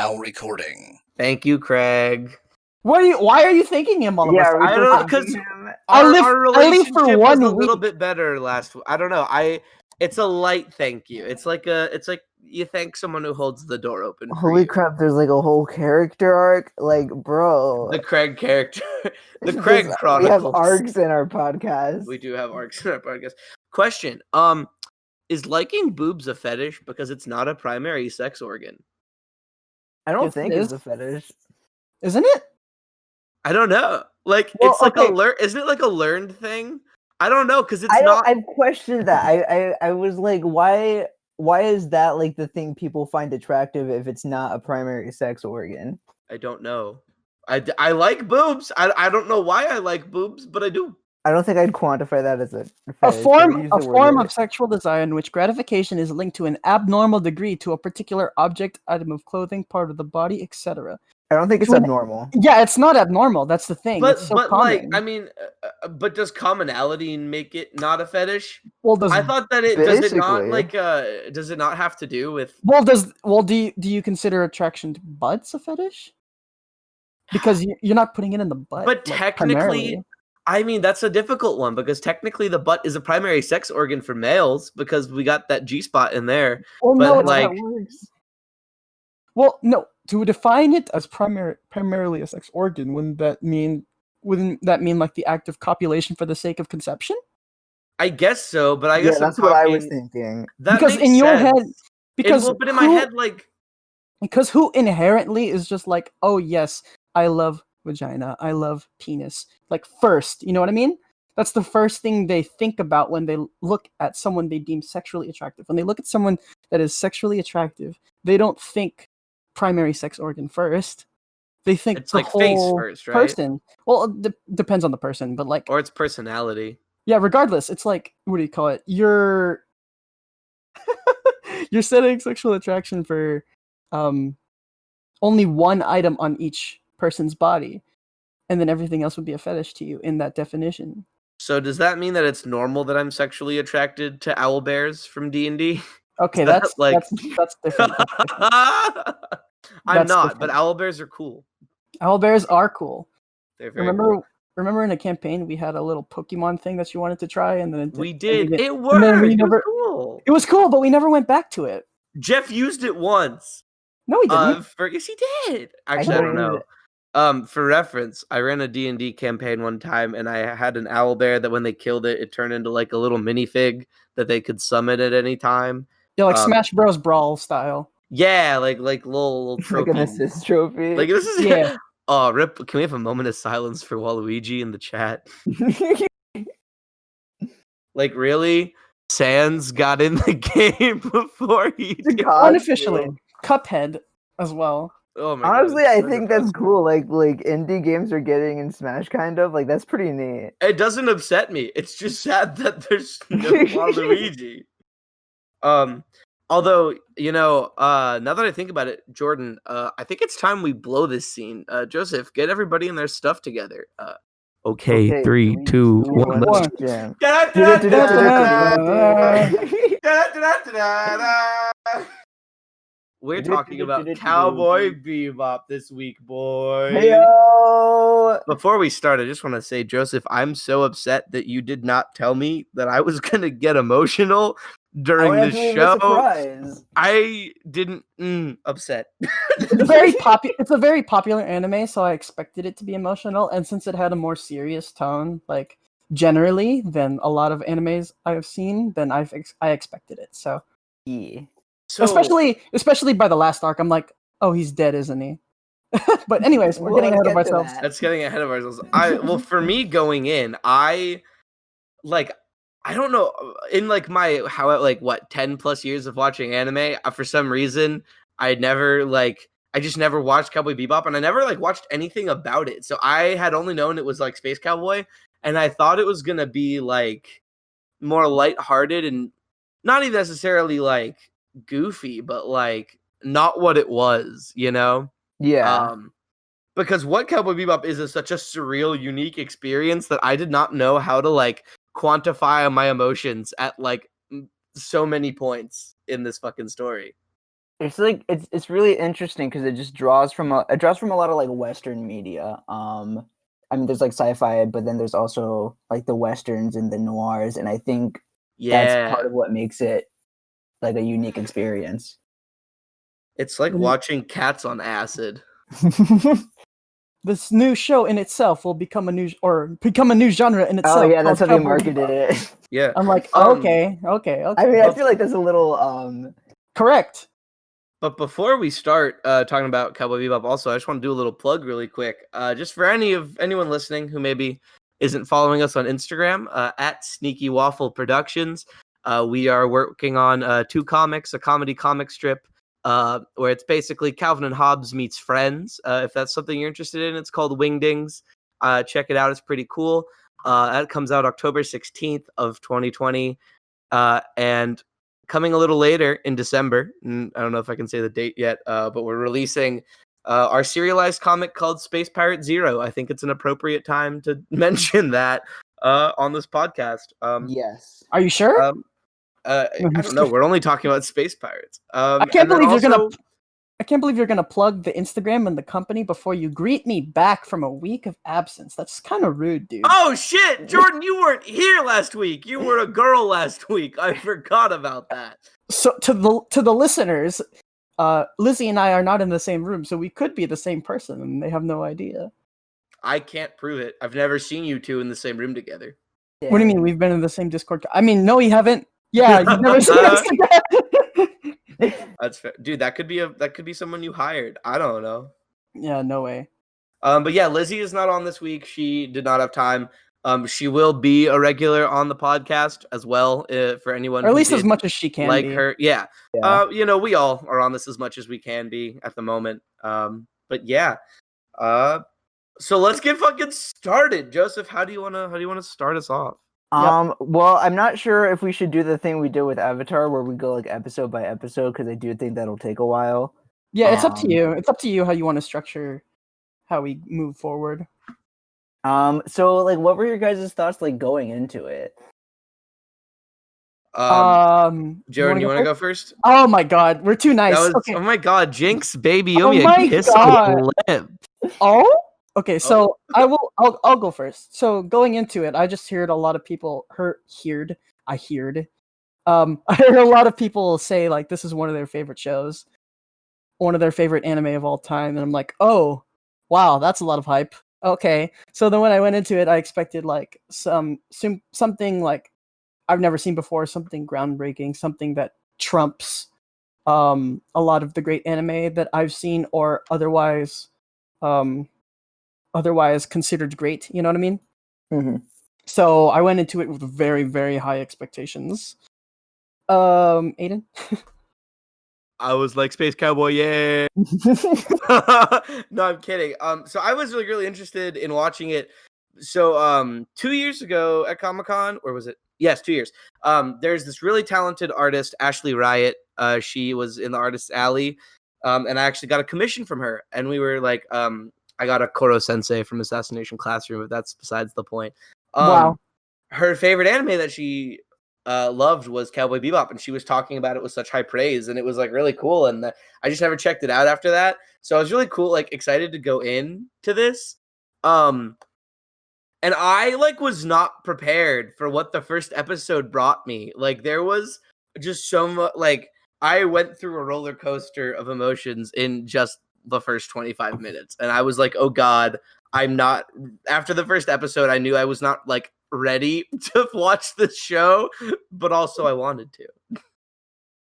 now recording. Thank you, Craig. Why are you thanking him all of a sudden? I don't know, because our relationship was a little bit better last. I don't know. It's a light thank you. It's like you thank someone who holds the door open. Holy crap! There's like a whole character arc. Like, bro, the Craig character, the Craig Chronicles. We have arcs in our podcast. We do have arcs in our podcast. Question: is liking boobs a fetish because it's not a primary sex organ? I don't think it's a fetish. Isn't it? I don't know. Like, well, it's like isn't it like a learned thing? I don't know, because it's not. I've questioned that. I was like, why is that like the thing people find attractive if it's not a primary sex organ? I don't know. I like boobs. I don't know why I like boobs, but I do. I don't think I'd quantify that as a form of sexual desire in which gratification is linked to an abnormal degree to a particular object, item of clothing, part of the body, etc. I don't think it's abnormal. Yeah, it's not abnormal. That's the thing. But, it's so common. Like, I mean, but does commonality make it not a fetish? Well, I thought that does it not like does it not have to do with? Do you consider attraction to butts a fetish? Because you're not putting it in the butt. But technically, primarily. I mean, that's a difficult one because technically the butt is a primary sex organ for males because we got that G spot in there. Well, but no, it's like, not works. Well, no. To define it as primarily a sex organ, wouldn't that mean like the act of copulation for the sake of conception? I guess so, but I guess that's what I was thinking. Because in your head, but in my head, like, because who inherently is just like, oh yes, I love vagina, I love penis. Like first, you know what I mean? That's the first thing they think about when they look at someone they deem sexually attractive. When they look at someone that is sexually attractive, they don't think primary sex organ first. They think it's the like whole face first, right? Person. Well, it depends on the person, but like, or its personality. Yeah, regardless, it's like, what do you call it? You're setting sexual attraction for only one item on each person's body, and then everything else would be a fetish to you in that definition. So does that mean that it's normal that I'm sexually attracted to owlbears from D&D? Okay, that's different. I'm not, but owlbears are cool. Owlbears are cool. They're very cool. Remember in a campaign we had a little Pokemon thing that you wanted to try, and then we did. It worked. It was cool. It was cool, but we never went back to it. Jeff used it once. No, he didn't. Yes, he did. Actually, I don't know. For reference, I ran a D&D campaign one time, and I had an owlbear that when they killed it, it turned into like a little minifig that they could summon at any time. Yeah, like Smash Bros. Brawl style. Yeah, like little trophy. Like an assist trophy. Like this is yeah. Oh, rip! Can we have a moment of silence for Waluigi in the chat? Like really, Sans got in the game before he did. Unofficially, Cuphead as well. Oh my Honestly, God, I think that's cool. Like indie games are getting in Smash, kind of like that's pretty neat. It doesn't upset me. It's just sad that there's no Waluigi. Although, you know, now that I think about it, Jordan, I think it's time we blow this scene. Joseph, get everybody in their stuff together. Okay, 3, 2, 1, let's jam. We're talking about Cowboy Bebop this week, boys. Heyo! Before we start, I just want to say, Joseph, I'm so upset that you did not tell me that I was going to get emotional during the show. I didn't upset. It's a very popular anime, so I expected it to be emotional, and since it had a more serious tone, like generally than a lot of animes I've seen, then I expected it. So yeah. So, especially by the last arc, I'm like, oh, he's dead, isn't he? But anyways, we're getting ahead of ourselves. That's getting ahead of ourselves. For me going in, I don't know, in like my 10 plus years of watching anime, for some reason I just never watched Cowboy Bebop, and I never like watched anything about it. So I had only known it was like Space Cowboy, and I thought it was gonna be like more lighthearted and not even necessarily like goofy, but like not what it was, you know? Yeah. Because what Cowboy Bebop is such a surreal, unique experience that I did not know how to like quantify my emotions at like so many points in this fucking story. It's like it's really interesting because it just draws from a lot of like Western media. I mean, there's like sci-fi, but then there's also like the westerns and the noirs, and I think that's part Yeah. of what makes it like a unique experience. It's like watching Cats on acid. This new show in itself will become a new genre in itself. Oh yeah, that's how called they Cowboy marketed Bebop. it. Yeah. I'm like, okay. I mean, I feel like that's a little Correct. But before we start talking about Cowboy Bebop, also I just want to do a little plug really quick, just for anyone listening who maybe isn't following us on Instagram, at Sneaky Waffle Productions. We are working on 2 comics, a comedy comic strip, where it's basically Calvin and Hobbes meets Friends. If that's something you're interested in, it's called Wingdings. Check it out; it's pretty cool. That comes out October 16th of 2020, and coming a little later in December, I don't know if I can say the date yet, but we're releasing our serialized comic called Space Pirate Zero. I think it's an appropriate time to mention that on this podcast. yes. Are you sure? I don't know. We're only talking about space pirates. I can't believe you're gonna plug the Instagram and the company before you greet me back from a week of absence. That's kind of rude, dude. Oh shit, Jordan, you weren't here last week. You were a girl last week. I forgot about that. So to the listeners, Lizzie and I are not in the same room, so we could be the same person, and they have no idea. I can't prove it. I've never seen you two in the same room together. What do you mean? We've been in the same Discord? I mean, no, you haven't. Yeah, you've never seen us together. That's fair. Dude, that could be someone you hired. I don't know. Yeah, no way. But yeah, Lizzie is not on this week. She did not have time. She will be a regular on the podcast as well, for anyone, or at least as much as she can like be. her. Yeah. We all are on this as much as we can be at the moment. But yeah. So let's get fucking started. Joseph, how do you wanna start us off? Well, I'm not sure if we should do the thing we did with Avatar where we go like episode by episode because I do think that'll take a while. Yeah, it's up to you. It's up to you how you want to structure how we move forward. So like what were your guys' thoughts like going into it? Jordan, you want to go first? Oh my god, we're too nice. Okay. Oh my god, Jinx, baby, you Oh owe me my a kiss God. on the lip. Oh? Okay, so I'll go first. So going into it, I just heard a lot of people I heard a lot of people say like this is one of their favorite shows, one of their favorite anime of all time, and I'm like, oh wow, that's a lot of hype. Okay, so then when I went into it, I expected like something like I've never seen before, something groundbreaking, something that trumps a lot of the great anime that I've seen or otherwise considered great, you know what I mean? Mm-hmm. So I went into it with very, very high expectations. Aydin? I was like, Space Cowboy, yeah. No, I'm kidding. So I was really interested in watching it. So 2 years ago at Comic-Con, or was it? Yes, 2 years. There's this really talented artist, Ashley Riot. She was in the Artist's Alley. And I actually got a commission from her. And we were like, I got a Koro Sensei from Assassination Classroom, but that's besides the point. Wow. Her favorite anime that she loved was Cowboy Bebop, and she was talking about it with such high praise, and it was like really cool. And I just never checked it out after that, so I was really excited to go into this. And I was not prepared for what the first episode brought me. Like there was just so much. I went through a roller coaster of emotions in just the first 25 minutes, and I was like, oh god, I'm not. After the first episode, I knew I was not ready to watch the show, but also I wanted to.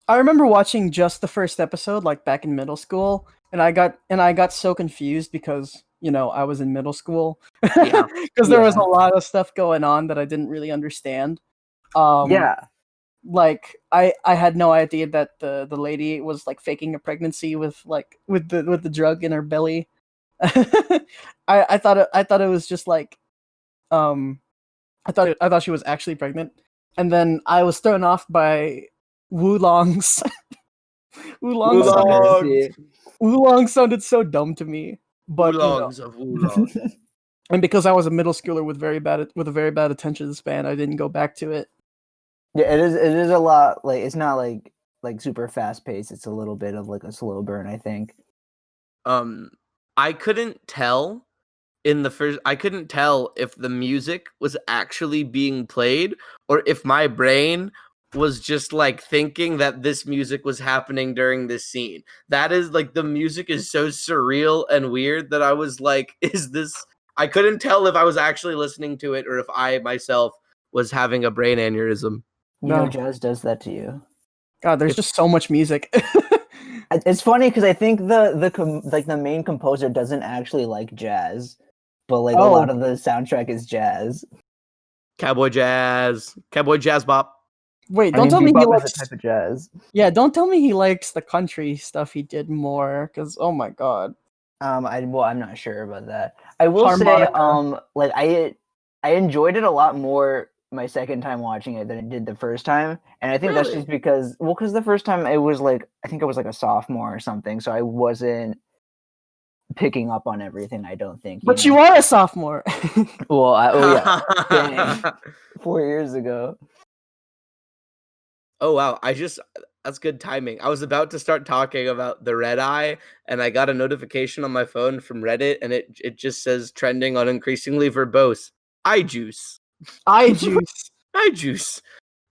I remember watching just the first episode back in middle school, and I got so confused because I was in middle school. Yeah. Because there was a lot of stuff going on that I didn't really understand. I had no idea that the lady was faking a pregnancy with the drug in her belly. I thought it was just I thought she was actually pregnant, and then I was thrown off by Wulong's. Wulong sounded so dumb to me, but Wulongs of Wulong. And because I was a middle schooler with a very bad attention span, I didn't go back to it. Yeah, it is a lot. It's not like super fast paced. It's a little bit of like a slow burn, I think. I couldn't tell I couldn't tell if the music was actually being played or if my brain was just like thinking that this music was happening during this scene. That is like the music is so surreal and weird that I was like, I couldn't tell if I was actually listening to it or if I myself was having a brain aneurysm. You know, jazz does that to you. God, there's just so much music. It's funny because I think the main composer doesn't actually like jazz, but like a lot of the soundtrack is jazz. Cowboy jazz bop. Wait, don't tell me he likes a type of jazz. Yeah, don't tell me he likes the country stuff he did more, because oh my god. I'm not sure about that. I will say, like I enjoyed it a lot more my second time watching it than I did the first time, and I think that's just because the first time it was like I think I was like a sophomore or something, so I wasn't picking up on everything. I don't think. But you are a sophomore. Well, dang, 4 years ago. Oh wow, that's good timing. I was about to start talking about the red eye, and I got a notification on my phone from Reddit, and it just says trending on increasingly verbose. Eye juice. Eye juice. Eye juice.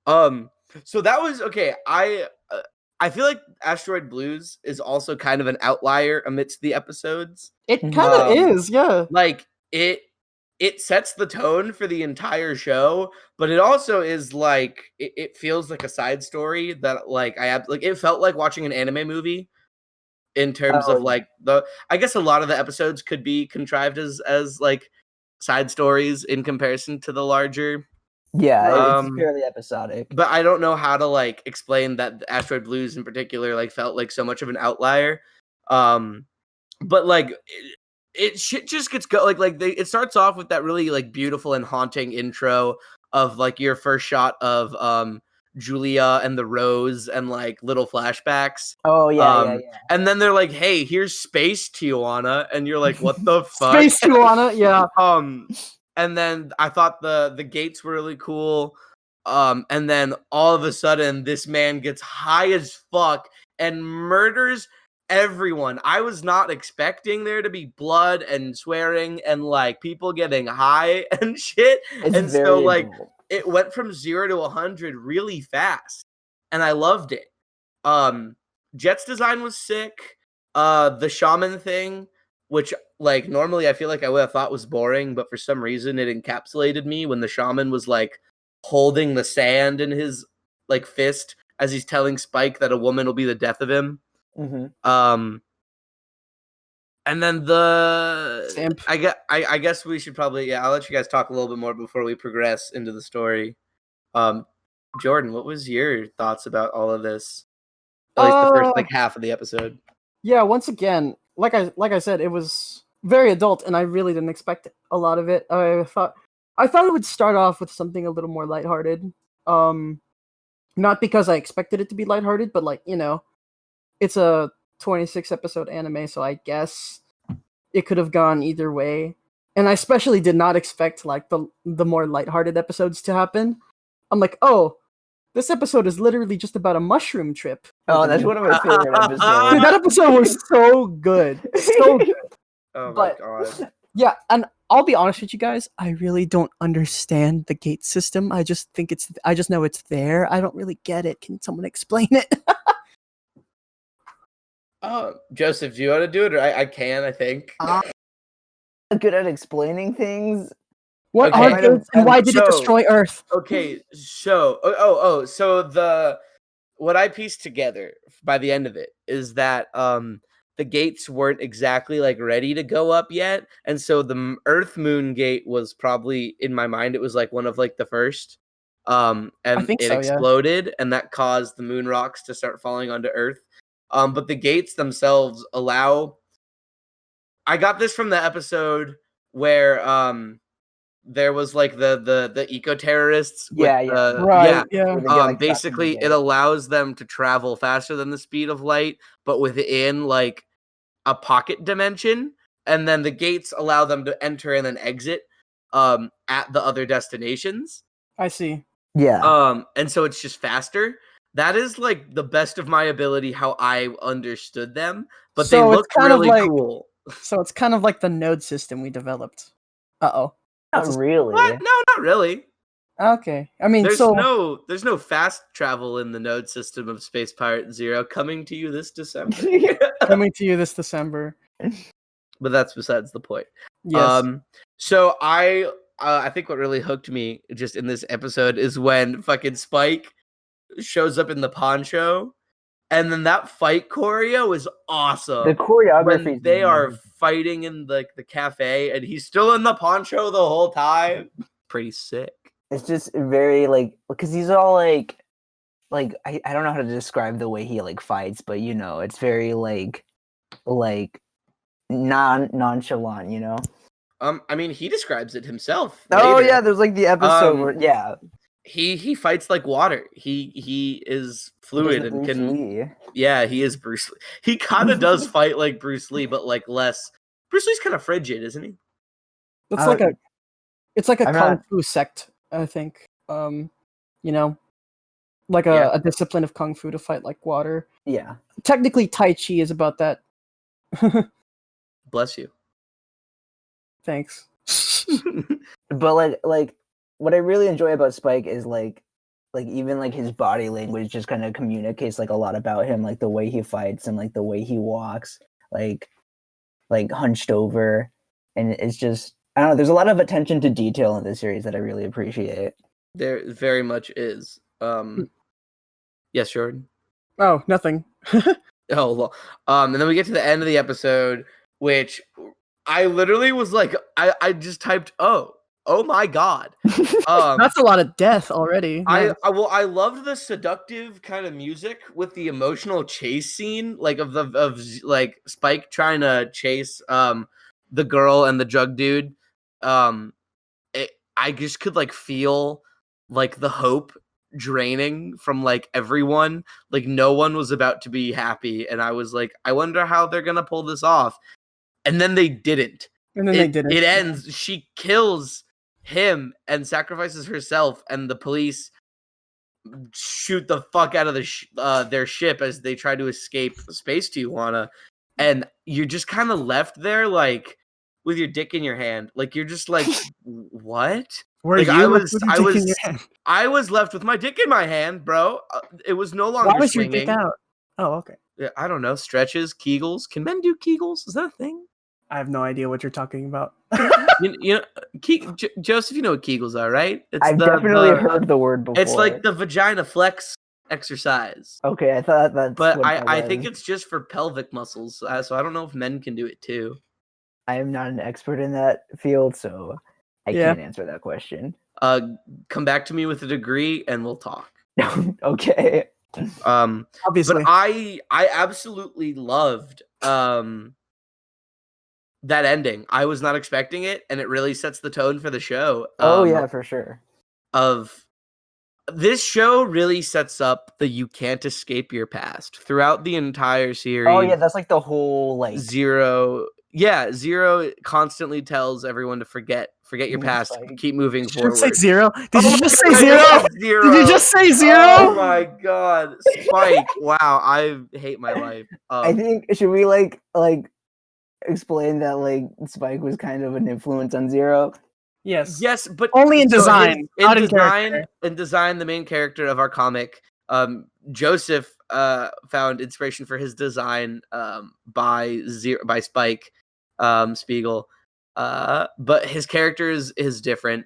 So that was okay. I feel like Asteroid Blues is also kind of an outlier amidst the episodes. It kind of is, yeah. Like it sets the tone for the entire show, but it also is like it feels like a side story that like it felt like watching an anime movie in terms of like I guess a lot of the episodes could be contrived as like side stories in comparison to the larger. Yeah, it's fairly episodic. But I don't know how to like explain that Asteroid Blues in particular like felt like so much of an outlier. But like it shit just gets it starts off with that really like beautiful and haunting intro of like your first shot of Julia and the rose and like little flashbacks. Oh yeah. And then they're like, "Hey, here's Space Tijuana," and you're like, "What the fuck?" Space Tijuana, yeah. And then I thought the gates were really cool. And then all of a sudden, this man gets high as fuck and murders everyone. I was not expecting there to be blood and swearing and like people getting high and shit. And so like it went from 0 to 100 really fast, and I loved it. Jet's design was sick. The shaman thing, which like normally I feel like I would have thought was boring, but for some reason it encapsulated me when the shaman was like holding the sand in his like fist as he's telling Spike that a woman will be the death of him. Mm-hmm. And then I guess we should probably I'll let you guys talk a little bit more before we progress into the story. Jordan, what was your thoughts about all of this? At least the first like half of the episode. Yeah, once again, like I said, it was very adult, and I really didn't expect a lot of it. I thought it would start off with something a little more lighthearted. Not because I expected it to be lighthearted, but like, you know, it's a 26 episode anime, so I guess it could have gone either way. And I especially did not expect like the more lighthearted episodes to happen. I'm like, oh, this episode is literally just about a mushroom trip. Oh, that's one of my favorite episodes. Dude, that episode was so good. So good. Oh my god. Yeah, and I'll be honest with you guys, I really don't understand the gate system. I just know it's there. I don't really get it. Can someone explain it? Joseph, do you want to do it? Or I can, I think. I'm good at explaining things. What Okay. are gates and why did it destroy Earth? Okay, so so what I pieced together by the end of it is that the gates weren't exactly like ready to go up yet, and so the Earth Moon gate was probably in my mind it was like one of like the first, and it exploded, and that caused the moon rocks to start falling onto Earth. But the gates themselves allow. I got this from the episode where there was like the eco terrorists. Basically, it allows them to travel faster than the speed of light, but within like a pocket dimension, and then the gates allow them to enter and then exit at the other destinations. I see. Yeah. And so it's just faster. That is like the best of my ability how I understood them, but So they it's look kind of really like- cool. So it's kind of like the node system we developed. Uh-oh. Not really. What? No, not really. Okay. I mean, There's so no fast travel in the node system of Space Pirate Zero coming to you this December. coming to you this December. But that's besides the point. Yes. So I think what really hooked me just in this episode is when fucking Spike shows up in the poncho, and then that fight choreo is awesome. The choreography. When they are fighting in the cafe, and he's still in the poncho the whole time. Pretty sick. It's just very like because he's all like I don't know how to describe the way he like fights, but it's very like nonchalant, I mean, he describes it himself. Oh later. yeah, there's like the episode where he fights like water. He is fluid and Bruce can. Lee. Yeah, he is Bruce Lee. He kind of does fight like Bruce Lee, but like less. Bruce Lee's kind of frigid, isn't he? It's like a I'm kung not- fu sect, I think. Like a discipline of kung fu to fight like water. Yeah. Technically, Tai Chi is about that. Bless you. Thanks. But like what I really enjoy about Spike is like even like his body language just kind of communicates like a lot about him, like the way he fights and like the way he walks, like hunched over, and it's just I don't know. There's a lot of attention to detail in this series that I really appreciate. There very much is. Yes, Jordan. Oh, nothing. Oh, well. And then we get to the end of the episode, which I literally was like, I just typed, oh my god. That's a lot of death already. Nice. I loved the seductive kind of music with the emotional chase scene, like of like Spike trying to chase the girl and the drug dude. I just could like feel like the hope draining from like everyone. Like no one was about to be happy, and I was like, I wonder how they're gonna pull this off. And then they didn't. And then they didn't. It ends. She kills him and sacrifices herself, and the police shoot the fuck out of their ship as they try to escape Space Tijuana. And you're just kind of left there, like with your dick in your hand. Like you're just like, what? Were Like, you I left was- with your I dick was- in your hand? I was left with my dick in my hand, bro. It was no longer Why was your swinging. dick out? Oh, okay. Yeah, I don't know. Stretches, Kegels. Can men do Kegels? Is that a thing? I have no idea what you're talking about. you know, Joseph, you know what Kegels are, right? It's I've definitely heard the word before. It's like the vagina flex exercise. Okay, I thought that's But what that I think was. it's just for pelvic muscles, so I don't know if men can do it too. I am not an expert in that field, so I Yeah. can't answer that question. Come back to me with a degree and we'll talk. Okay. Obviously. But I absolutely loved that ending. I was not expecting it, and it really sets the tone for the show. Oh yeah, for sure. Of this show really sets up the you can't escape your past throughout the entire series. Oh yeah, that's like the whole like Zero constantly tells everyone to forget your past, Spike. keep moving Did you forward. say zero? Did Oh you my just God, say zero? I said zero? Did you just say zero? Oh my god, Spike! Wow, I hate my life. I think should we like explain that like Spike was kind of an influence on Zero? Yes. Yes, but Only in so design, not in design. character. In design, the main character of our comic, Joseph, found inspiration for his design by Spike Spiegel, but his character is different.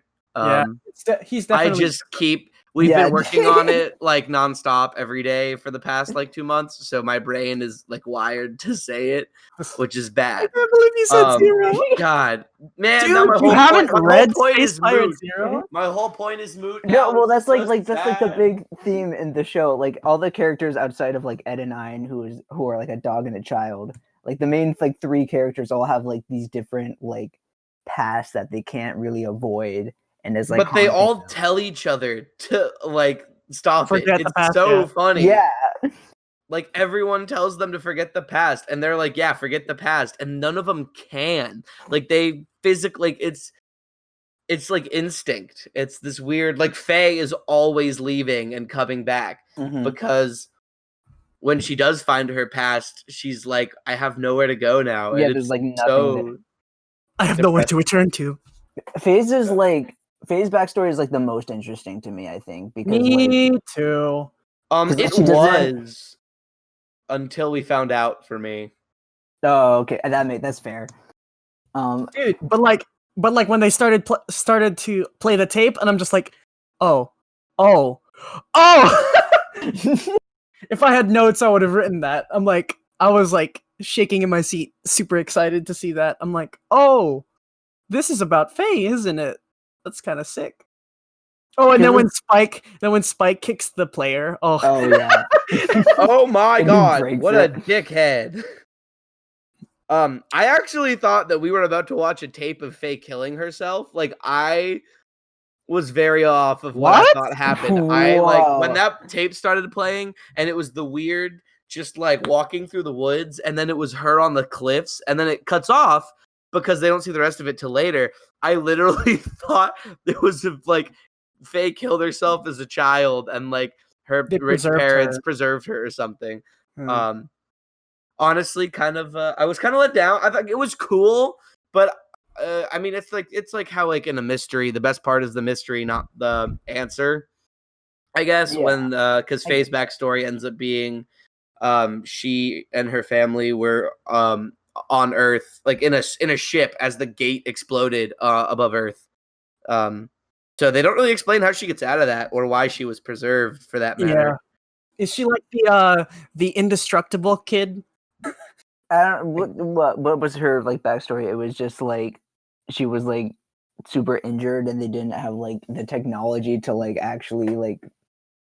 He's definitely. We've Yeah. been working on it like nonstop every day for the past like 2 months, so my brain is like wired to say it, which is I bad. can't believe you said zero. God, man, Dude, now my you whole haven't point, read my whole point Space is Pirate moot. Zero? My whole point is moot. No, now. well that's It's like so that's the sad. big theme in the show. Like all the characters outside of like Ed and Nine, who are like a dog and a child. Like the main like three characters all have like these different like pasts that they can't really avoid. And it's like But they haunting all them. tell each other to like stop Forget it. the It's past, so yeah. funny. Yeah. Like everyone tells them to forget the past, and they're like, "Yeah, forget the past," and none of them can. Like they physically, it's like instinct. It's this weird, like Faye is always leaving and coming back because when she does find her past, she's like, I have nowhere to go now. Yeah, And there's it's like nothing so I have nowhere to return to. Faye's backstory is like the most interesting to me, I think, because Me too. it she doesn't- was until we found out for me. Oh, okay, that's fair. Dude, but like when they started to play the tape, and I'm just like, oh. If I had notes, I would have written that. I was like shaking in my seat, super excited to see that. I'm like, oh, this is about Faye, isn't it? That's kind of sick. Oh, and then when Spike kicks the player, oh yeah, oh my god, what it. a dickhead. I actually thought that we were about to watch a tape of Faye killing herself. Like, I was very off of what I thought happened. I like when that tape started playing and it was the weird just like walking through the woods and then it was her on the cliffs and then it cuts off because they don't see the rest of it till later. I literally thought it was like Faye killed herself as a child and like her rich parents preserved her or something. Honestly, kind of I was kind of let down. I thought it was cool, but I mean, it's like how like in a mystery, the best part is the mystery, not the answer. I guess when because Faye's backstory ends up being, she and her family were on Earth, like in a ship as the gate exploded above Earth. So they don't really explain how she gets out of that or why she was preserved, for that matter. Yeah. Is she like the indestructible kid? I don't. What was her like backstory? It was just like she was like super injured, and they didn't have like the technology to like actually like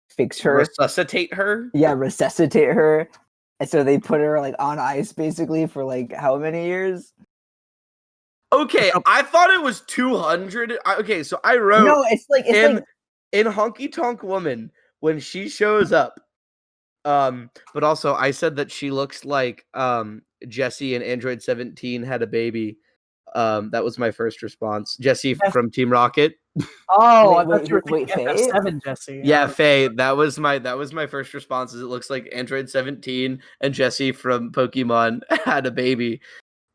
fix her, resuscitate her. Yeah, resuscitate her, and so they put her like on ice basically for like how many years? Okay, I thought it was 200. Okay, so I wrote no, it's like in Honky Tonk Woman when she shows up. But also I said that she looks like Jessie and Android 17 had a baby. That was my first response. Jessie from Team Rocket. Oh, I thought you were Faye? FF7 Jessie. Yeah, Faye. That was my first response. Is it looks like Android 17 and Jessie from Pokemon had a baby.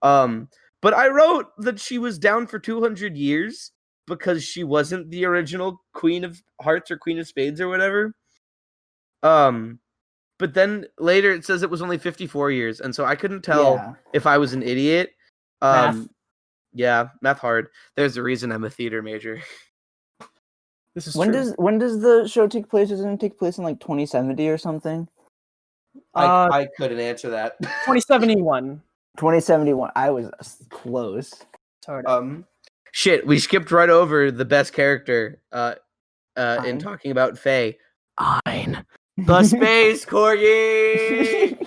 But I wrote that she was down for 200 years because she wasn't the original Queen of Hearts or Queen of Spades or whatever. But then later it says it was only 54 years, and so I couldn't tell if I was an idiot. Math. Yeah, math hard. There's a reason I'm a theater major. This is when true. does the show take place? Doesn't it take place in like 2070 or something? I couldn't answer that. 2071. 2071. I was close. Sorry. Shit, we skipped right over the best character in talking about Faye. Aydin. The space corgi,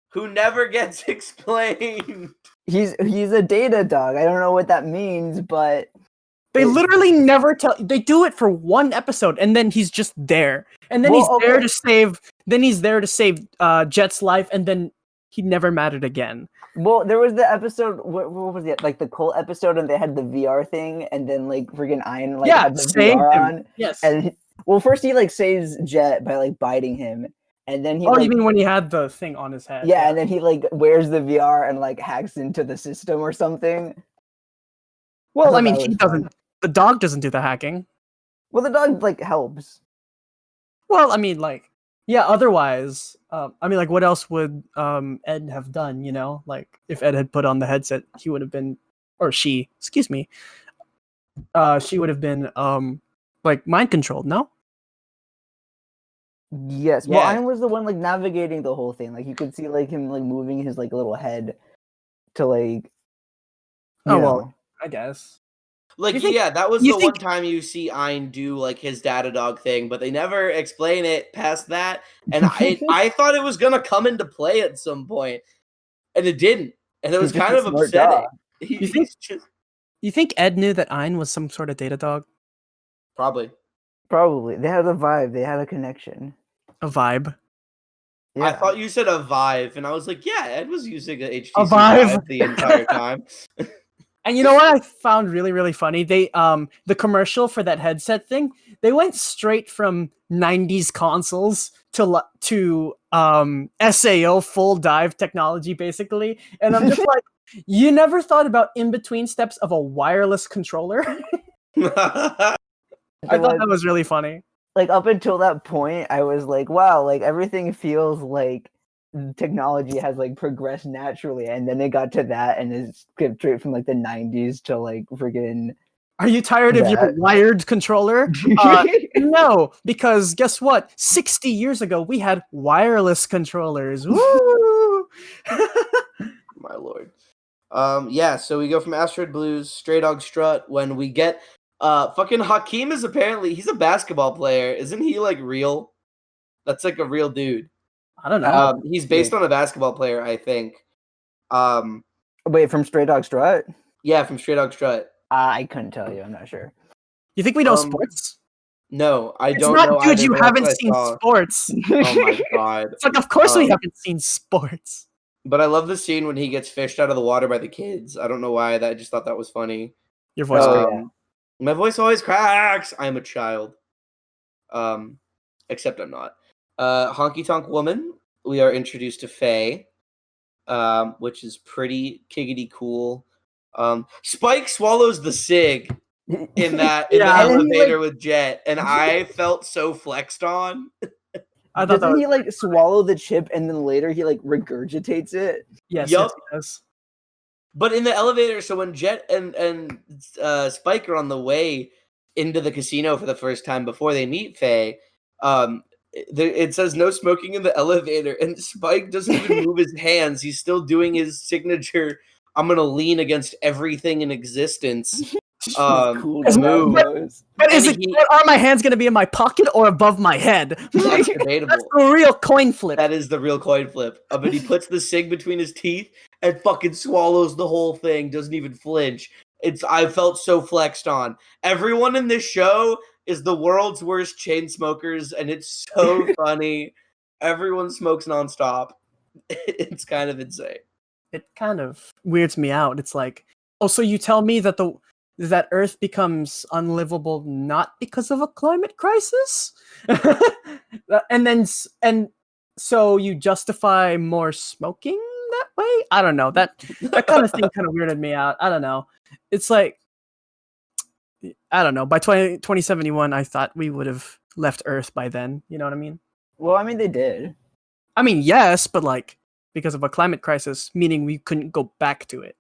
who never gets explained. He's a data dog. I don't know what that means, but they literally never tell. They do it for one episode, and then he's just there, and then he's there to save. Then he's there to save Jet's life, and then he never mattered again. Well, there was the episode. What was it? Like the Cole episode, and they had the VR thing, and then like freaking Aydin had the VR on. Yes. And well, first he like saves Jet by like biting him, and then he. Oh, you mean when he had the thing on his head? Yeah, and then he like wears the VR and like hacks into the system or something. Well, I mean, he doesn't. The dog doesn't do the hacking. Well, the dog like helps. Well, I mean, like, yeah. Otherwise, I mean, like, what else would Ed have done? You know, like if Ed had put on the headset, he would have been, or she, excuse me, she would have been like mind controlled. No. Yes. Well, Aydin was the one like navigating the whole thing. Like you could see like him like moving his like little head to like. Oh well, I guess. Like that was the one time you see Aydin do like his data dog thing, but they never explain it past that. And I thought it was gonna come into play at some point, and it didn't. And it was kind of upsetting. You think Ed knew that Aydin was some sort of data dog? Probably. They had a vibe. They had a connection. A vibe. Yeah. I thought you said a vibe, and I was like, yeah, Ed was using a HTC Vive the entire time. And you know what I found really, really funny? They the commercial for that headset thing, they went straight from 90s consoles to SAO full dive technology basically. And I'm just like, you never thought about in between steps of a wireless controller? I thought that was really funny. Like up until that point, I was like, wow, like everything feels like technology has like progressed naturally, and then it got to that and it skipped straight from like the 90s to like friggin' Are you tired of your wired controller? No, because guess what? 60 years ago, we had wireless controllers. Woo! My lord. Yeah, so we go from Asteroid Blues, Stray Dog Strut, when we get fucking Hakeem is apparently he's a basketball player. Isn't he like real? That's like a real dude. I don't know. He's based on a basketball player, I think. Wait, from Stray Dog Strut? Yeah, from Stray Dog Strut. I couldn't tell you. I'm not sure. You think we know sports? No, I it's don't not know. Dude, either, you haven't seen sports. Oh my god! It's like, of course we haven't seen sports. But I love the scene when he gets fished out of the water by the kids. I don't know why. I just thought that was funny. Your voice. My voice always cracks. I'm a child. Except I'm not. Honky Tonk Woman. We are introduced to Faye, which is pretty kiggity cool. Spike swallows the cig in the elevator with Jet, and I felt so flexed on. Doesn't he like swallow the chip and then later he like regurgitates it? Yes, yep. Yes. But in the elevator, so when Jet and Spike are on the way into the casino for the first time before they meet Faye, it says no smoking in the elevator, and Spike doesn't even move his hands. He's still doing his signature, I'm going to lean against everything in existence. Cool move. But are my hands going to be in my pocket or above my head? That's debatable. That's the real coin flip. That is the real coin flip. But he puts the cig between his teeth and fucking swallows the whole thing, doesn't even flinch. I felt so flexed on. Everyone in this show is the world's worst chain smokers, and it's so funny. Everyone smokes nonstop. It's kind of insane. It kind of weirds me out. It's like, oh, so you tell me that that Earth becomes unlivable not because of a climate crisis? and so you justify more smoking that way? I don't know. That kind of thing kind of weirded me out. I don't know. It's like, I don't know. By 2071, I thought we would have left Earth by then. You know what I mean? Well, I mean, they did. I mean, yes, but like because of a climate crisis, meaning we couldn't go back to it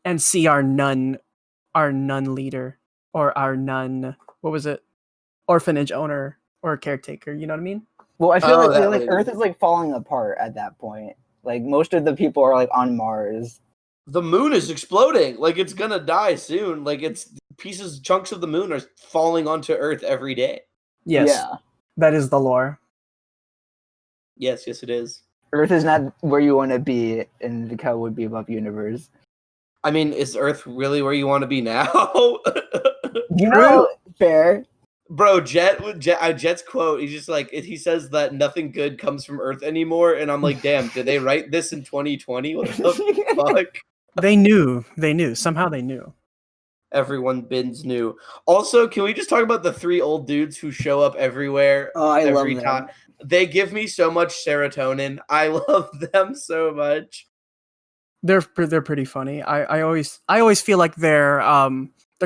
and see our nun leader or our nun, what was it? Orphanage owner or caretaker. You know what I mean? Well, I feel like Earth is like falling apart at that point. Like most of the people are like on Mars. The moon is exploding. Like it's gonna die soon. Like chunks of the moon are falling onto Earth every day. Yes. Yeah. That is the lore. Yes, it is. Earth is not where you want to be in the Cowboy Bebop universe. I mean, is Earth really where you want to be now? You know, fair. Bro, Jet's quote, he's just like, he says that nothing good comes from Earth anymore, and I'm like, damn, did they write this in 2020? What the fuck? They knew. Somehow they knew. Everyone knew. Also, can we just talk about the three old dudes who show up everywhere? Oh, I love them. They give me so much serotonin. I love them so much. They're pretty funny. I always feel like they're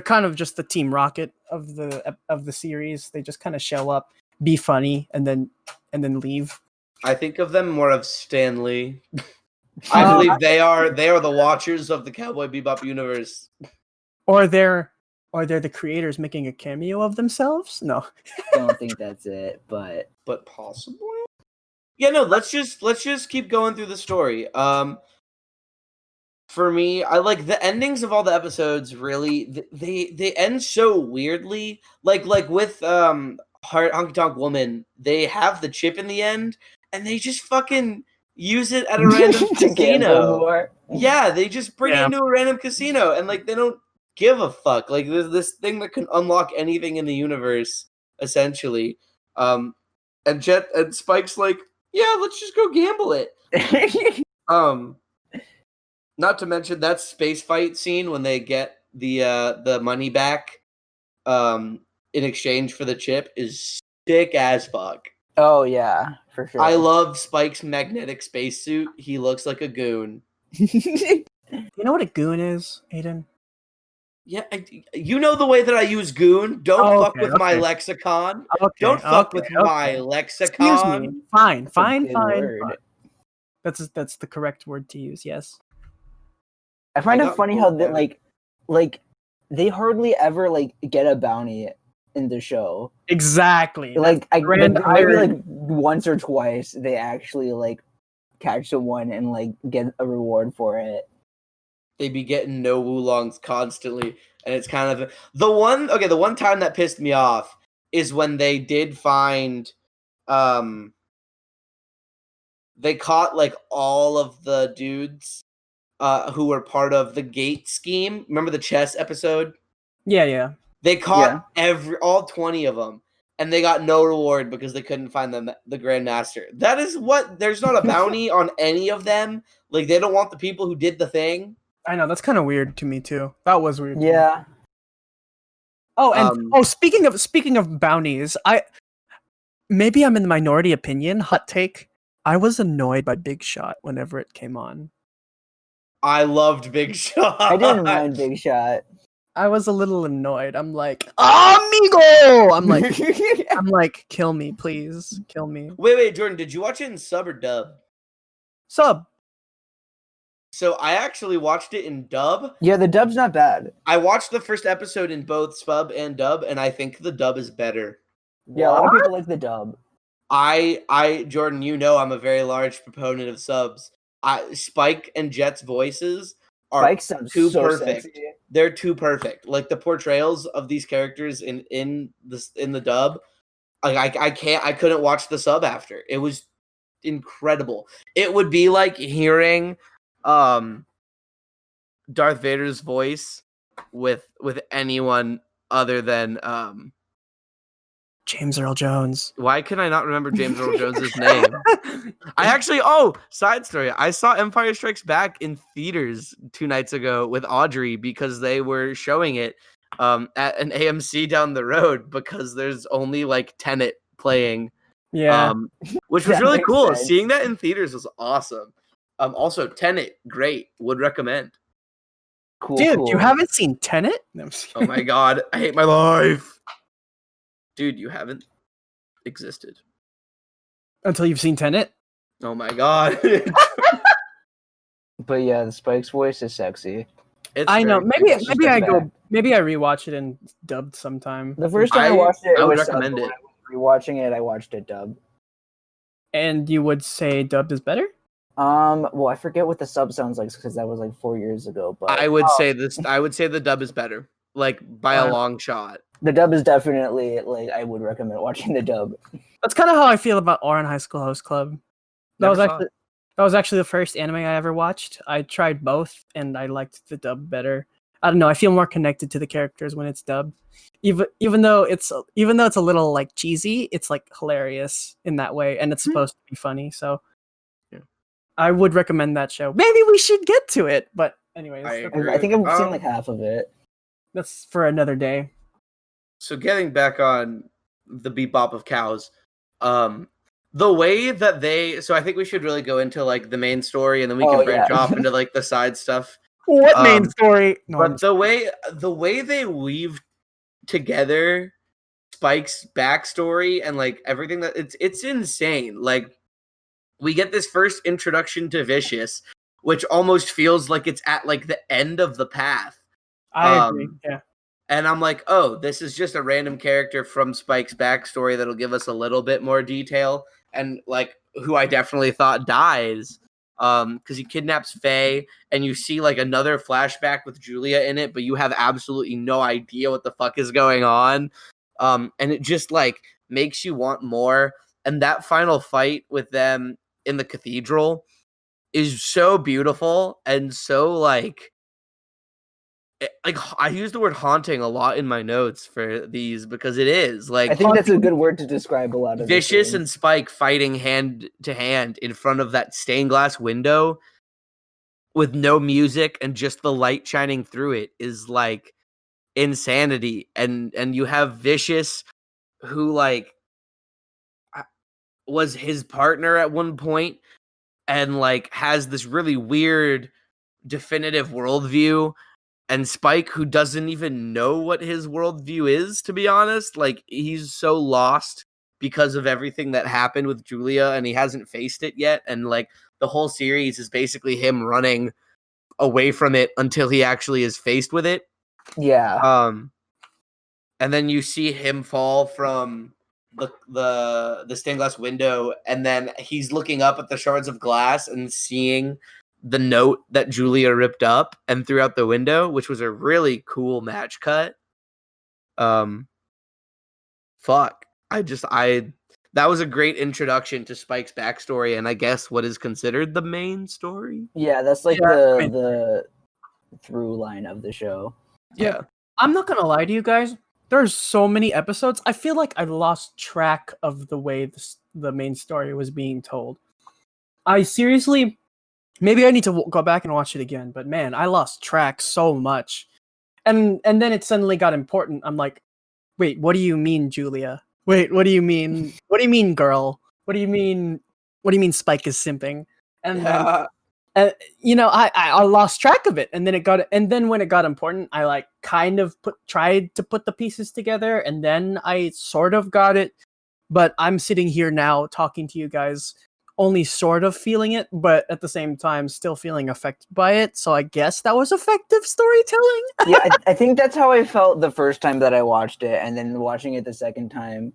kind of just the Team Rocket of the series. They just kind of show up, be funny, and then leave. I think of them more of Stan Lee. I believe they are the watchers of the Cowboy Bebop universe. Or they're the creators making a cameo of themselves? No. I don't think that's it, but possibly. Yeah, no, let's just keep going through the story. For me, I like the endings of all the episodes. Really, they end so weirdly. Like with Honky Tonk Woman, they have the chip in the end, and they just fucking use it at a random casino. Yeah, they just bring it into a random casino, and like they don't give a fuck. Like there's this thing that can unlock anything in the universe, essentially. And Jet and Spike's like, yeah, let's just go gamble it. Not to mention that space fight scene when they get the money back in exchange for the chip is sick as fuck. Oh yeah, for sure. I love Spike's magnetic spacesuit. He looks like a goon. You know what a goon is, Aydin? Yeah, you know the way that I use goon. Don't fuck with my lexicon. Don't fuck with my lexicon. Excuse me. Fine. Word. That's the correct word to use. Yes. I find it funny how like they hardly ever like get a bounty in the show. Exactly. Like maybe like once or twice they actually like catch someone and like get a reward for it. They be getting no Wulongs constantly, and it's kind of the one time that pissed me off is when they did find they caught like all of the dudes who were part of the gate scheme. Remember the chess episode? Yeah. They caught all 20 of them, and they got no reward because they couldn't find the Grandmaster. That is what. There's not a bounty on any of them. Like they don't want the people who did the thing. I know, that's kind of weird to me too. That was weird. Yeah. Oh, and speaking of bounties, maybe I'm in the minority opinion. Hot take. I was annoyed by Big Shot whenever it came on. I loved Big Shot. I didn't mind Big Shot. I was a little annoyed. I'm like, amigo! I'm like, kill me, please. Kill me. Wait, Jordan, did you watch it in sub or dub? Sub. So I actually watched it in dub. Yeah, the dub's not bad. I watched the first episode in both sub and dub, and I think the dub is better. Yeah, a lot of people like the dub. Jordan, you know I'm a very large proponent of subs. Spike and Jet's voices are too perfect. Sexy. They're too perfect. Like the portrayals of these characters in the dub, I couldn't watch the sub after. It was incredible. It would be like hearing Darth Vader's voice with anyone other than James Earl Jones. Why can I not remember James Earl Jones's name? Side story. I saw Empire Strikes Back in theaters 2 nights ago with Audrey because they were showing it at an AMC down the road because there's only like Tenet playing. Yeah. Which was really cool. Sense. Seeing that in theaters was awesome. Also, Tenet, great. Would recommend. Cool. Dude, you haven't seen Tenet? No, oh my god, I hate my life. Dude, you haven't existed. Until you've seen Tenet? Oh my god. But yeah, the Spike's voice is sexy. I know. Maybe I rewatch it in dubbed sometime. The first time I watched it, I would recommend it. Rewatching it, I watched it dubbed. And you would say dubbed is better? Well, I forget what the sub sounds like because that was like 4 years ago. But I would say the dub is better, like by a long shot. The dub is definitely like I would recommend watching the dub. That's kind of how I feel about Ouran High School Host Club. That was actually the first anime I ever watched. I tried both, and I liked the dub better. I don't know. I feel more connected to the characters when it's dubbed, even though it's a little like cheesy. It's like hilarious in that way, and it's supposed to be funny. So, yeah. I would recommend that show. Maybe we should get to it, but anyways, I think I've seen like half of it. That's for another day. So getting back on the Bebop of cows, the way that so I think we should really go into like the main story and then we can branch off into like the side stuff. What main story? No, but the way they weave together Spike's backstory and like everything that it's insane. Like we get this first introduction to Vicious, which almost feels like it's at like the end of the path. I agree. Yeah. And I'm like, oh, this is just a random character from Spike's backstory that'll give us a little bit more detail. And like, who I definitely thought dies, because he kidnaps Faye, and you see like another flashback with Julia in it, but you have absolutely no idea what the fuck is going on. And it just like makes you want more. And that final fight with them in the cathedral is so beautiful and so like I use the word haunting a lot in my notes for these because it is like I think that's a good word to describe a lot of Vicious and Spike fighting hand to hand in front of that stained glass window with no music and just the light shining through it is like insanity. And you have Vicious, who like was his partner at one point and like has this really weird definitive worldview, and Spike, who doesn't even know what his worldview is, to be honest. Like, he's so lost because of everything that happened with Julia, and he hasn't faced it yet. And like the whole series is basically him running away from it until he actually is faced with it. Yeah. And then you see him fall from the stained glass window, and then he's looking up at the shards of glass and seeing the note that Julia ripped up and threw out the window, which was a really cool match cut. That was a great introduction to Spike's backstory, and I guess what is considered the main story. Yeah, that's like the through line of the show. Yeah. I'm not gonna lie to you guys. There's so many episodes. I feel like I lost track of the way the main story was being told. I seriously, maybe I need to go back and watch it again. But man, I lost track so much. And then it suddenly got important. I'm like, wait, what do you mean, Julia? Wait, what do you mean? What do you mean, girl? What do you mean? What do you mean Spike is simping? And then, I lost track of it. And then when it got important, I like kind of tried to put the pieces together, and then I sort of got it. But I'm sitting here now talking to you guys, only sort of feeling it, but at the same time still feeling affected by it. So I guess that was effective storytelling. Yeah, I think that's how I felt the first time that I watched it, and then watching it the second time,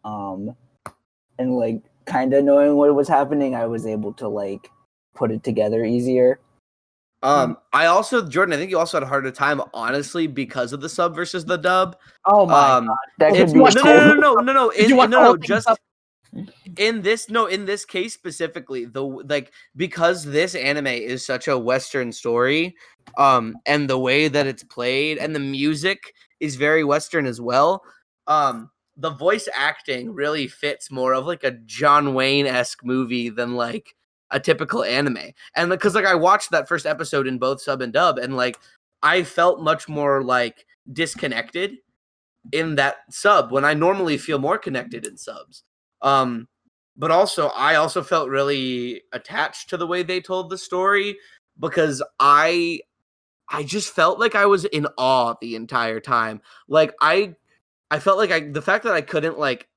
and like kind of knowing what was happening, I was able to like put it together easier. I also, Jordan, I think you also had a harder time, honestly, because of the sub versus the dub. Oh my god! That could be In this case specifically, because this anime is such a Western story, and the way that it's played and the music is very Western as well. The voice acting really fits more of like a John Wayne-esque movie than like a typical anime. And because like I watched that first episode in both sub and dub, and like I felt much more like disconnected in that sub when I normally feel more connected in subs. But I also felt really attached to the way they told the story, because I just felt like I was in awe the entire time. Like I felt like the fact that I couldn't like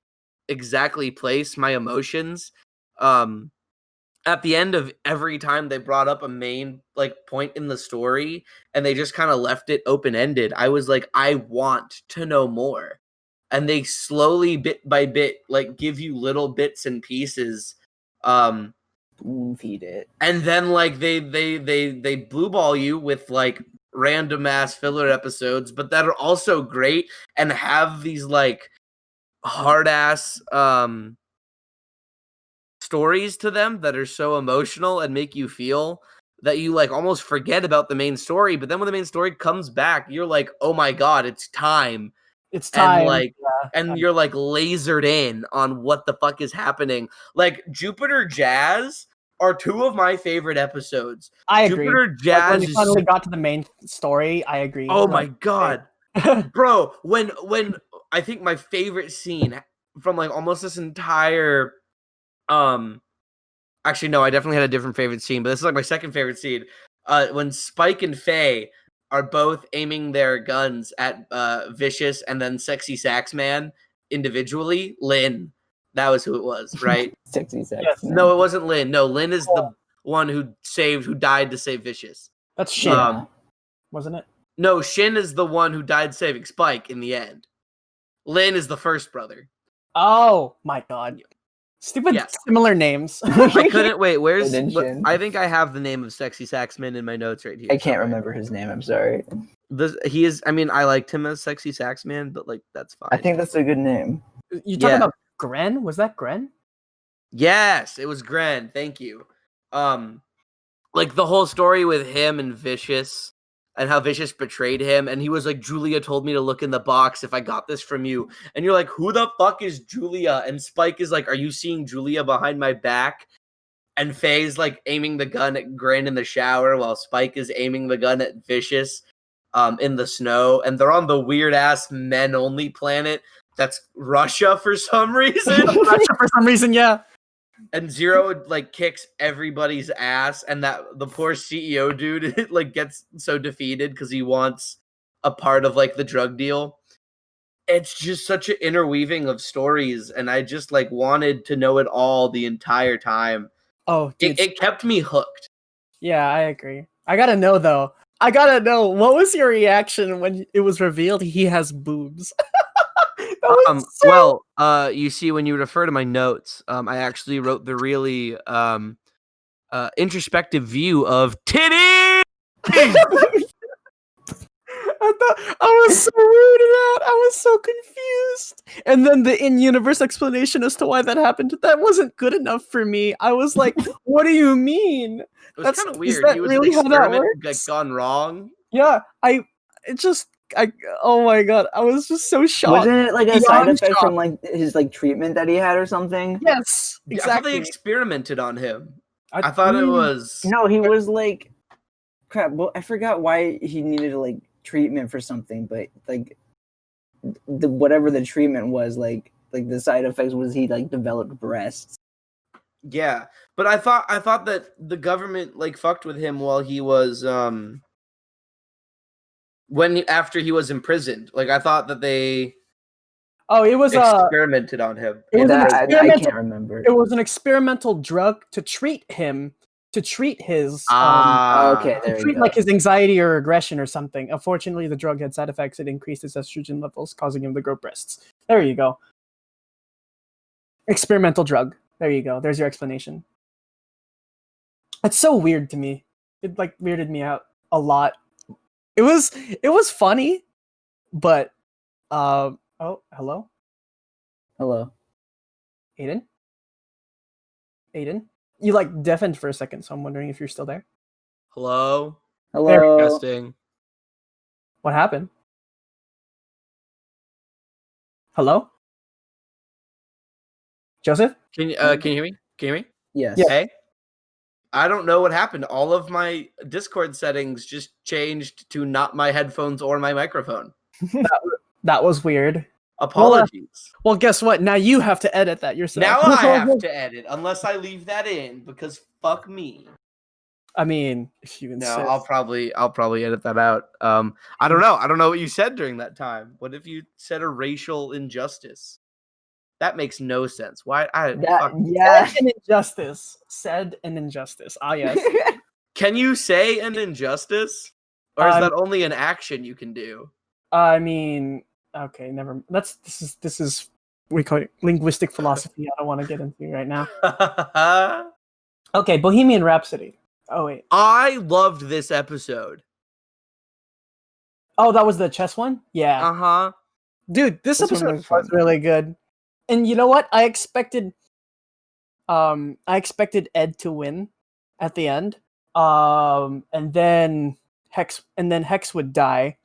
exactly place my emotions, at the end of every time they brought up a main like point in the story and they just kind of left it open-ended, I was like, I want to know more. And they slowly, bit by bit, like give you little bits and pieces, feed it, and then like they blue ball you with like random ass filler episodes, but that are also great and have these like hard ass stories to them that are so emotional and make you feel that you like almost forget about the main story. But then when the main story comes back, you're like, oh my god, it's time. It's time. And like, and you're like lasered in on what the fuck is happening. Like Jupiter Jazz are two of my favorite episodes. I agree. Jupiter Jazz, when we finally got to the main story, I agree. Oh my god, bro! When I think my favorite scene from like almost this entire, actually no, I definitely had a different favorite scene, but this is like my second favorite scene. When Spike and Faye are both aiming their guns at Vicious and then Sexy Sax Man individually. Lynn, that was who it was, right? Sexy Sax. Yes. No, it wasn't Lynn. No, Lynn is the one who died to save Vicious. That's Shin, wasn't it? No, Shin is the one who died saving Spike in the end. Lynn is the first brother. Oh my god. Stupid similar names. I couldn't wait. Where's Shin. I think I have the name of Sexy Saxman in my notes right here. I can't remember his name, I'm sorry. He is, I mean, I liked him as Sexy Saxman, but like that's fine. I think that's a good name. You talking about Gren? Was that Gren? Yes, it was Gren. Thank you. Like the whole story with him and Vicious, and how Vicious betrayed him, and he was like, Julia told me to look in the box if I got this from you. And you're like, who the fuck is Julia? And Spike is like, are you seeing Julia behind my back? and Faye's like aiming the gun at Grin in the shower while Spike is aiming the gun at Vicious in the snow, and they're on the weird ass men only planet that's Russia for some reason. Russia for some reason, yeah. And Zero like kicks everybody's ass, and that the poor CEO dude like gets so defeated because he wants a part of like the drug deal. It's just such an interweaving of stories, and I just like wanted to know it all the entire time. Oh, dude. It kept me hooked. Yeah, I agree. I gotta know though. I gotta know, what was your reaction when it was revealed he has boobs? That was so... you see, when you refer to my notes, I actually wrote the really introspective view of titty. I was so weird at that. I was so confused. And then the in-universe explanation as to why that happened, that wasn't good enough for me. I was like, what do you mean? It was kind of weird. That He was really an experiment like gone wrong. Yeah, oh my god, I was just so shocked. Wasn't it like a side effect from like his like treatment that he had or something? Yes, exactly. I thought they experimented on him. I thought it was... No, he was like... Crap, well, I forgot why he needed like treatment for something, but like whatever the treatment was, like the side effects was he like developed breasts. Yeah, but I thought that the government like fucked with him while he was after he was imprisoned. Like I thought that they it was experimented on him. I can't remember. It was an experimental drug to treat him, to treat his okay, there to treat like his anxiety or aggression or something. Unfortunately, the drug had side effects. It increased his estrogen levels, causing him to grow breasts. There you go. Experimental drug. There you go. There's your explanation. It's so weird to me. It like weirded me out a lot. It was funny, but oh, hello? Hello. Aydin? You like deafened for a second, so I'm wondering if you're still there. Hello? Hello. Testing. What happened? Hello? Joseph? Can you hear me? Can you hear me? Yes. Yeah. Hey? I don't know what happened. All of my Discord settings just changed to not my headphones or my microphone. That was weird. Apologies. Well, guess what? Now you have to edit that yourself. Now I have to edit, unless I leave that in, because fuck me. I mean, if you insist. No, I'll probably edit that out. I don't know. I don't know what you said during that time. What if you said a racial injustice? That makes no sense. Why? Said an injustice. Said an injustice. Ah, yes. Can you say an injustice, or is that only an action you can do? I mean, okay, never. This is we call it linguistic philosophy. I don't want to get into right now. Okay, Bohemian Rhapsody. Oh wait, I loved this episode. Oh, that was the chess one. Yeah. Dude, this episode was really good. And you know what? I expected Ed to win at the end. And then Hex would die.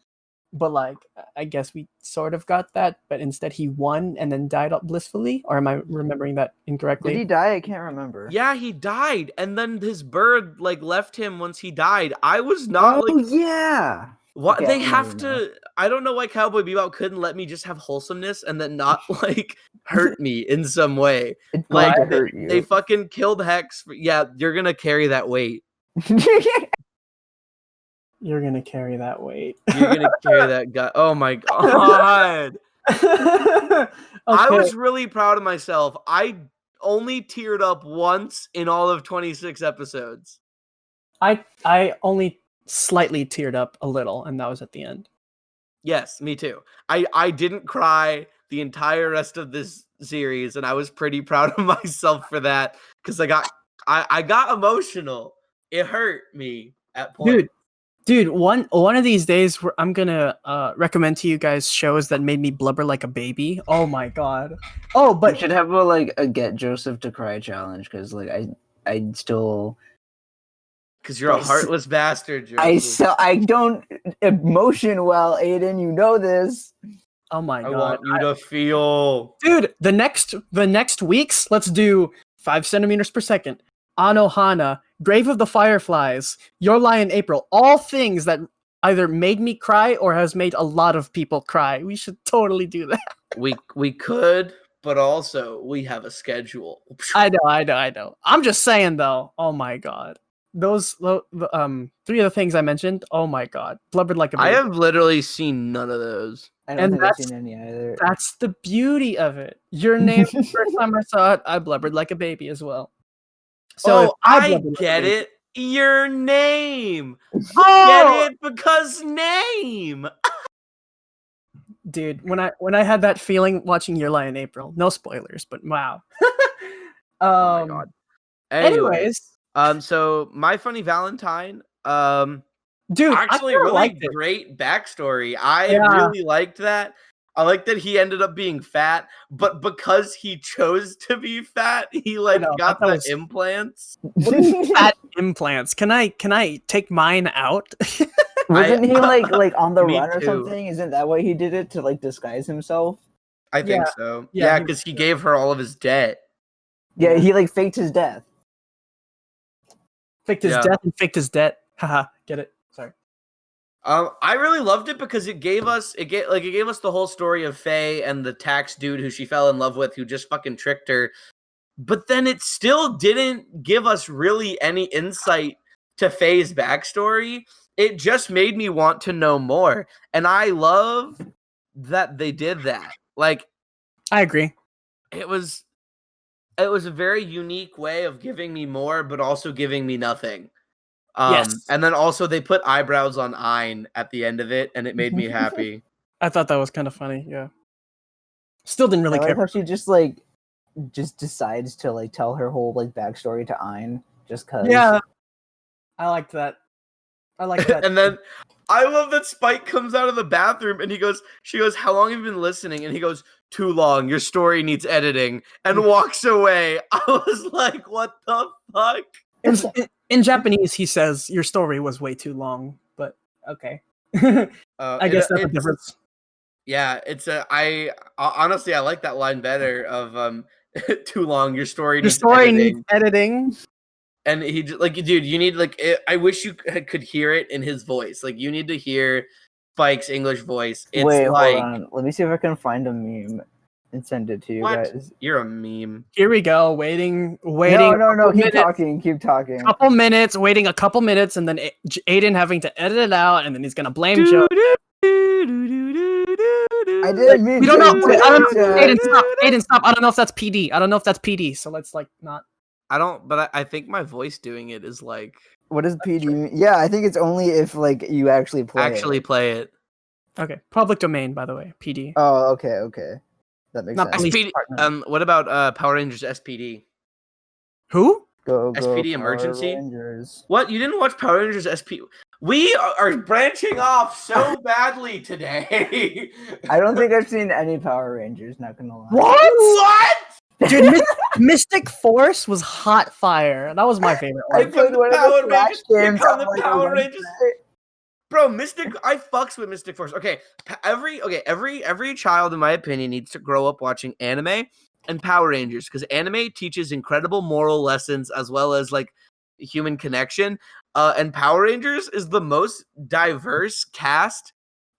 But like, I guess we sort of got that, but instead he won and then died blissfully. Or am I remembering that incorrectly? Did he die? I can't remember. Yeah, he died, and then his bird like left him once he died. I was not yeah. What they have to? I don't know why Cowboy Bebop couldn't let me just have wholesomeness and then not like hurt me in some way. It's like going to hurt you. They fucking killed Hex. Yeah, you're gonna carry that weight. You're gonna carry that weight. You're gonna carry that guy. Oh my god. Okay. I was really proud of myself. I only teared up once in all of 26 episodes. I only slightly teared up a little, and that was at the end. Yes, me too. I didn't cry the entire rest of this series, and I was pretty proud of myself for that because I got emotional. It hurt me at points. Dude, one of these days I'm gonna recommend to you guys shows that made me blubber like a baby. Oh my god. Oh, but you should have a get Joseph to cry challenge because like I still. Because you're a heartless bastard, Joseph. I don't emotion well, Aydin. You know this. Oh my god! I want you to feel, dude. The next weeks, let's do 5 centimeters per second, Anohana, Grave of the Fireflies, Your Lie in April, all things that either made me cry or has made a lot of people cry. We should totally do that. We could, but also we have a schedule. I know. I'm just saying though. Oh my god, those three of the things I mentioned. Oh my god, blubbered like a baby. I have literally seen none of those. I don't And think I've seen any either. That's the beauty of it. Your name. The first time I saw it, I blubbered like a baby as well. So if I blubbered like a get baby- it. Your name. Oh, Get it because name. dude, when I had that feeling watching Your Lie in April, no spoilers, but wow. Oh my god. Anyways, so My Funny Valentine, dude, actually I really liked it. great backstory. I Yeah. really liked that. I like that he ended up being fat, but because he chose to be fat, he like know, got that the was- implants. Fat implants. Can I take mine out? Wasn't he like on the Me run or too. something? Isn't that why he did it, to like disguise himself? I think Yeah. so. Yeah, Yeah, he because he gave her all of his debt. Yeah, he like faked his death. Faked his Yeah. death and faked his debt. Haha, get it? Sorry. I really loved it because it gave us the whole story of Faye and the tax dude who she fell in love with, who just fucking tricked her. But then it still didn't give us really any insight to Faye's backstory. It just made me want to know more, and I love that they did that. Like, I agree. it was a very unique way of giving me more, but also giving me nothing. Yes. And then also they put eyebrows on Ayn at the end of it, and it made me happy. I thought that was kind of funny. Yeah. Still didn't really I like care. how she just decides to like tell her whole like backstory to Ayn just cause. Yeah. I liked that. I like that. And then I love that Spike comes out of the bathroom and she goes, "How long have you been listening?" And he goes, "Too long. Your story needs editing," and walks away. I was like, what the fuck? In Japanese, he says, "Your story was way too long," but okay. I guess that's the difference. Yeah, I honestly like that line better of too long. Your story needs editing. And he like, dude, you need I wish you could hear it in his voice. Like, you need to hear Spike's English voice. It's Wait, like, hold on. Let me see if I can find a meme and send it to you guys. You're a meme. Here we go. Waiting. No. Keep talking. Couple minutes. Waiting a couple minutes, and then Aydin having to edit it out, and then he's gonna blame Joe. I didn't mean We don't know. to. I don't know. Aydin, stop. I don't know if that's PD. So let's like not. I don't, but I think my voice doing it is like, What does PD mean? Yeah, I think it's only if like you actually play it. Okay. Public domain, by the way. PD. Oh, okay. That makes Not sense. police department. What about Power Rangers SPD? Who? Go SPD Power Emergency? Rangers. What? You didn't watch Power Rangers SP? We are branching off so badly today. I don't think I've seen any Power Rangers, not gonna lie. What? Dude, Mystic Force was hot fire. That was my favorite I one. played one of the Flash games Become on the like Power a Rangers. website. Bro, I fucks with Mystic Force. Okay, every child, in my opinion, needs to grow up watching anime and Power Rangers, because anime teaches incredible moral lessons as well as like human connection. And Power Rangers is the most diverse cast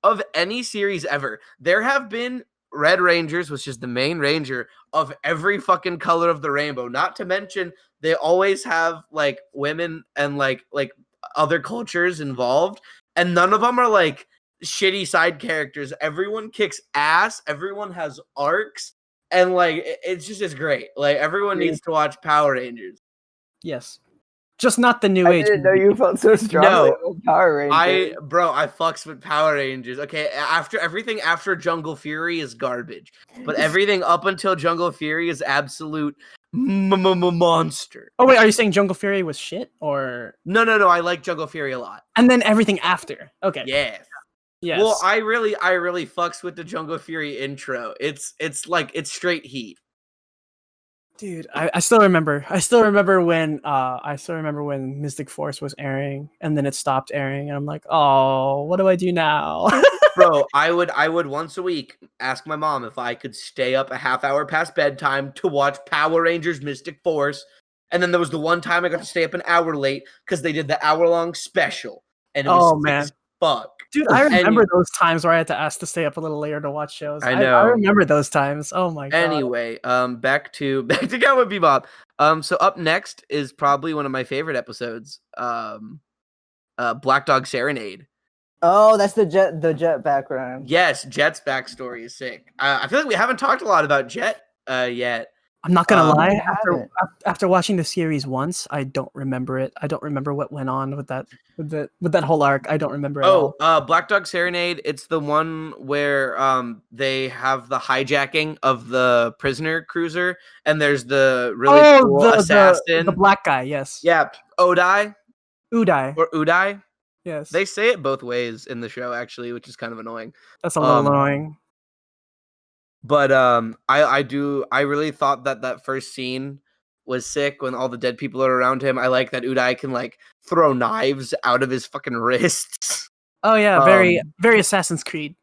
of any series ever. There have been Red Rangers, which is the main ranger, of every fucking color of the rainbow. Not to mention, they always have like women and like other cultures involved, and none of them are like shitty side characters. Everyone kicks ass. Everyone has arcs, and like it's great. Like, everyone needs to watch Power Rangers. Yes. Just not the new I age. didn't know you felt so strongly about Power Rangers. I fucks with Power Rangers. Okay, everything after Jungle Fury is garbage, but everything up until Jungle Fury is absolute monster. Oh wait, are you saying Jungle Fury was shit or No. I like Jungle Fury a lot. and then everything after? Okay. Yes. Yes. Well, I really fucks with the Jungle Fury intro. It's straight heat. Dude, I still remember. I still remember when Mystic Force was airing and then it stopped airing and I'm like, "Oh, what do I do now?" Bro, I would once a week ask my mom if I could stay up a half hour past bedtime to watch Power Rangers Mystic Force, And then there was the one time I got to stay up an hour late because they did the hour-long special, and it was Oh, sick man. as fuck. Dude, I Any- remember those times where I had to ask to stay up a little later to watch shows. I I know. remember those times. Oh my god. Anyway, back to Cowboy Bebop. So up next is probably one of my favorite episodes. Black Dog Serenade. Oh, that's the jet background. Yes, Jet's backstory is sick. I feel like we haven't talked a lot about Jet yet. I'm not gonna lie. we haven't. After watching the series once, I don't remember it. I don't remember what went on with that whole arc. I don't remember at all. Black Dog Serenade. It's the one where they have the hijacking of the prisoner cruiser, and there's the really cool assassin, the black guy. Yes. Yeah, Uday. Yes. They say it both ways in the show, actually, which is kind of annoying. That's a little annoying. But I really thought that first scene was sick when all the dead people are around him. I like that Uday can like throw knives out of his fucking wrists. Oh yeah, very Assassin's Creed.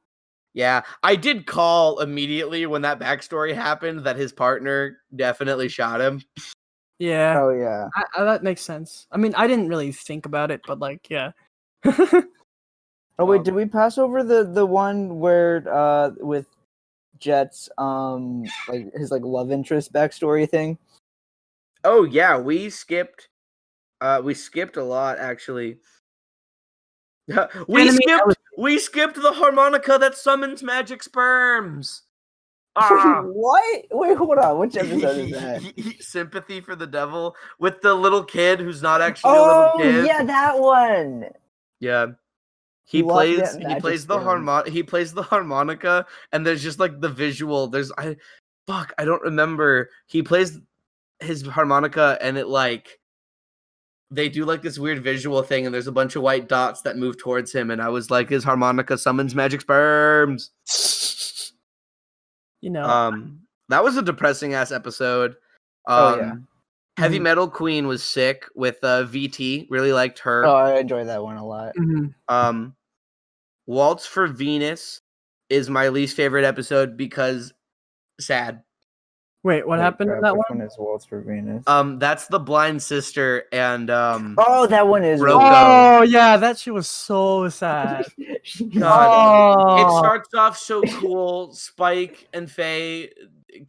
Yeah, I did call immediately when that backstory happened that his partner definitely shot him. Yeah. Oh yeah. That makes sense. I mean, I didn't really think about it, but like, yeah. Oh wait, did we pass over the one where with Jet's like his like love interest backstory thing? Oh yeah, we skipped a lot actually. We skipped the harmonica that summons magic sperms. What? Wait, hold on. Which episode is that? Sympathy for the Devil with the little kid who's not actually a little kid. Yeah, that one. Yeah. He plays the harmonica, and there's just like the visual. I don't remember. He plays his harmonica, and it like they do like this weird visual thing, and there's a bunch of white dots that move towards him, and I was like, his harmonica summons magic sperms. You know, that was a depressing ass episode. Heavy Metal Queen was sick with VT. Really liked her. Oh, I enjoyed that one a lot. Mm-hmm. Waltz for Venus is my least favorite episode because sad. Wait, what happened in that one? Which one is Waltz for Venus? That's the blind sister and oh, that one is Roko. Oh yeah, that shit was so sad. God, it starts off so cool. Spike and Faye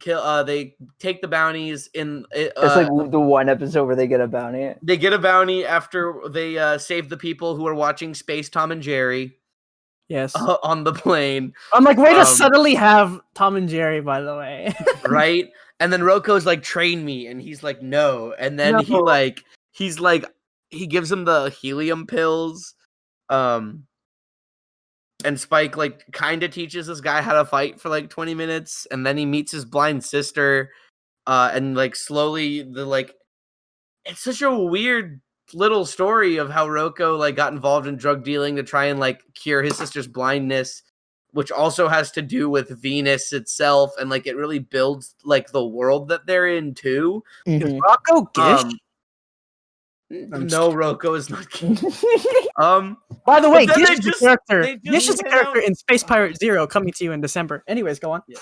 kill. They take the bounties in. It's like the one episode where they get a bounty. They get a bounty after they save the people who are watching Space Tom and Jerry. Yes, on the plane. I'm like, way to suddenly have Tom and Jerry, by the way. Right? And then Roko's like, train me, and he's like, no. And then he gives him the helium pills. And Spike like kind of teaches this guy how to fight for like 20 minutes, and then he meets his blind sister, and like slowly it's such a weird little story of how Roko like got involved in drug dealing to try and like cure his sister's blindness, which also has to do with Venus itself, and like it really builds like the world that they're in too. Is Roko Gish? No, Roko is not Gish. By the way, then Gish is a character. Gish is a character in Space Pirate Zero coming to you in December. Anyways, go on. Yeah.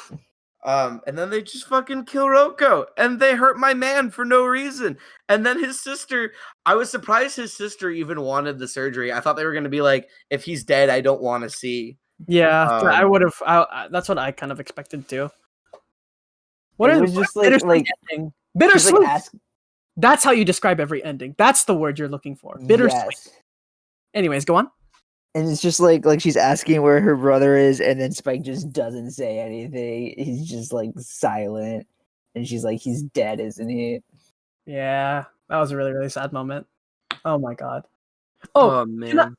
And then they just fucking kill Roko, and they hurt my man for no reason. And then his sister, I was surprised his sister even wanted the surgery. I thought they were going to be like, if he's dead, I don't want to see. Yeah, I would have. that's what I kind of expected too. What is just like ending? Bittersweet. Like that's how you describe every ending. That's the word you're looking for. Bittersweet. Yes. Anyways, go on. And it's just like she's asking where her brother is, and then Spike just doesn't say anything. He's just like silent, and she's like, "He's dead, isn't he?" Yeah, that was a really, really sad moment. Oh my god. Oh man.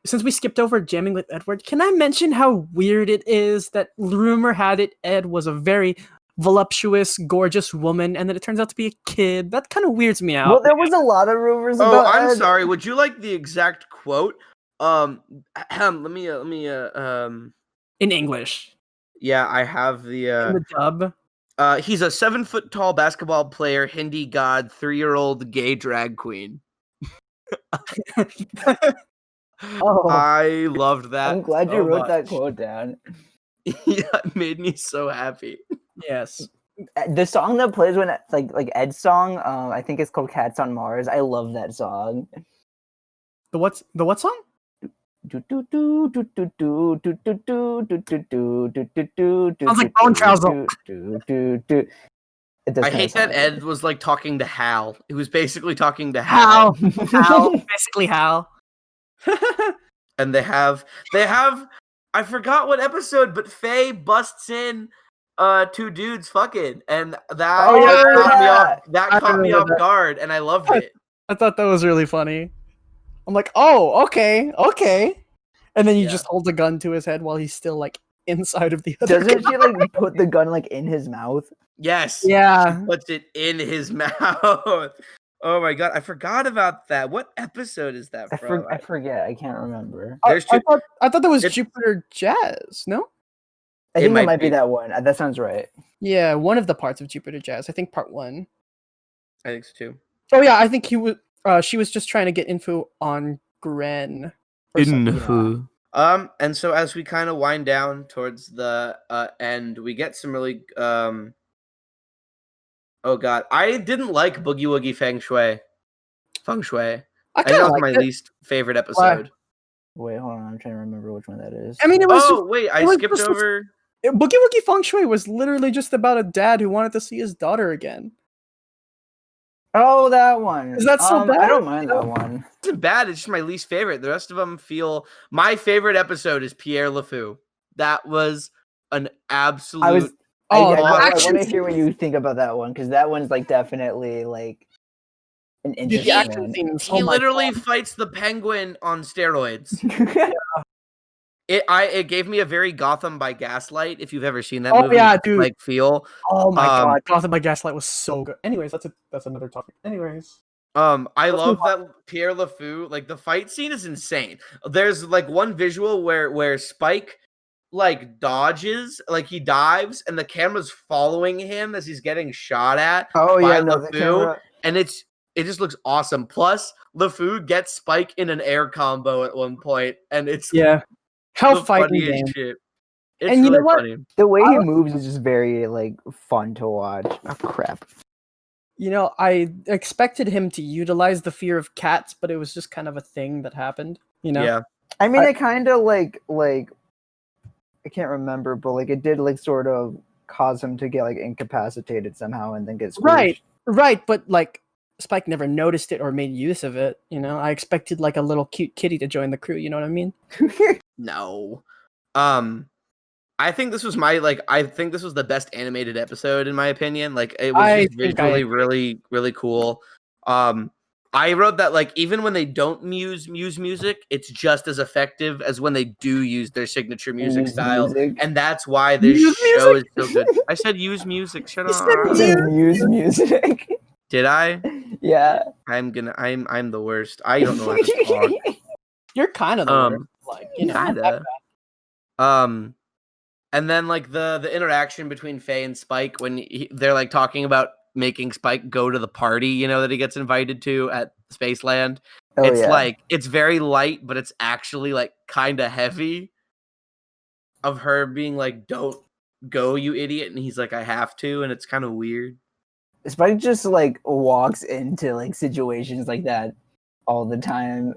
Since we skipped over jamming with Edward, can I mention how weird it is that rumor had it Ed was a very voluptuous, gorgeous woman, and then it turns out to be a kid? That kind of weirds me out. Well, there was a lot of rumors about I'm Ed. sorry. Would you like the exact quote? Let me in English. Yeah, I have the in the dub. He's a 7-foot tall basketball player, Hindi god, 3-year-old gay drag queen. I loved that. I'm glad you wrote that quote down. Yeah, it made me so happy. Yes. The song that plays when like Ed's song, I think it's called "Cats on Mars." I love that song. The what song? Sounds like Bone Trouser. It does I kinda hate that sound like Ed was like talking to Hal. He was basically talking to Hal. Hal. Hal. Basically Hal. And they have I forgot what episode, but Faye busts in two dudes fucking, and that Oh, yeah, caught me yeah. off I caught me remember off that. guard, and I loved it. I thought that was really funny. I'm like, oh, okay. And then you Yeah. just hold a gun to his head while he's still like inside of the other Doesn't guy. she like put the gun like in his mouth? Yes. Yeah. She puts it in his mouth. Oh my god, I forgot about that. What episode is that from? I forget. I can't remember. There's I two. thought that was It's- Jupiter Jazz, no? I It think that might might be be. that one. That sounds right. Yeah, one of the parts of Jupiter Jazz. I think part 1. I think so too. Oh yeah, I think he was. She was just trying to get info on Gren. or something. And so as we kind of wind down towards the end, we get some really oh god, I didn't like Boogie Woogie Feng Shui. I think kind that of was like my it. least favorite episode. Wait, hold on. I'm trying to remember which one that is. I mean, it was. Oh wait, I was skipped just- over. Boogie Woogie Feng Shui was literally just about a dad who wanted to see his daughter again. Oh, that one. Is that so bad? I don't mind that one. It wasn't bad. It's just my least favorite. The rest of them feel. My favorite episode is Pierre LeFou. That was an absolute. I want action to hear what you think about that one because that one's like definitely like an Dude, the interesting action one. scenes. He oh my literally God. fights the penguin on steroids. It gave me a very Gotham by Gaslight, if you've ever seen that Oh, movie. yeah, dude. Like feel. Oh my Um, God, Gotham by Gaslight was so good. Anyways, that's another topic. Anyways. I Let's love move on. that Pierre LeFou, like the fight scene is insane. There's like one visual where Spike like dodges, like he dives, and the camera's following him as he's getting shot at. Oh by yeah, no, the LeFou, camera. and it just looks awesome. Plus, LeFou gets Spike in an air combo at one point, and it's Yeah. How the fighting funniest game. shit. It's And you know really what? funny. The way he moves is just very like fun to watch. Oh crap. You know, I expected him to utilize the fear of cats, but it was just kind of a thing that happened. You know. Yeah. I mean, it kind of like I can't remember, but like it did like sort of cause him to get like incapacitated somehow and then get squished. Right, but like Spike never noticed it or made use of it. You know, I expected like a little cute kitty to join the crew. You know what I mean? No. I think this was I think this was the best animated episode in my opinion. Like it was I just think visually really, really cool. I wrote that like even when they don't use music, it's just as effective as when they do use their signature music Use style. music. And that's why this Use show is so good. I said use music. Shut You up. said He said use music. Did I? Yeah. I'm the worst. I don't know how to talk. You're kind of the worst. Like, you know, not that Kinda. And then like the interaction between Faye and Spike when they're like talking about making Spike go to the party, you know, that he gets invited to at Spaceland. Oh, It's yeah. like it's very light, but it's actually like kind of heavy. Of her being like, "Don't go, you idiot," and he's like, "I have to," and it's kind of weird. Spike just like walks into like situations like that all the time.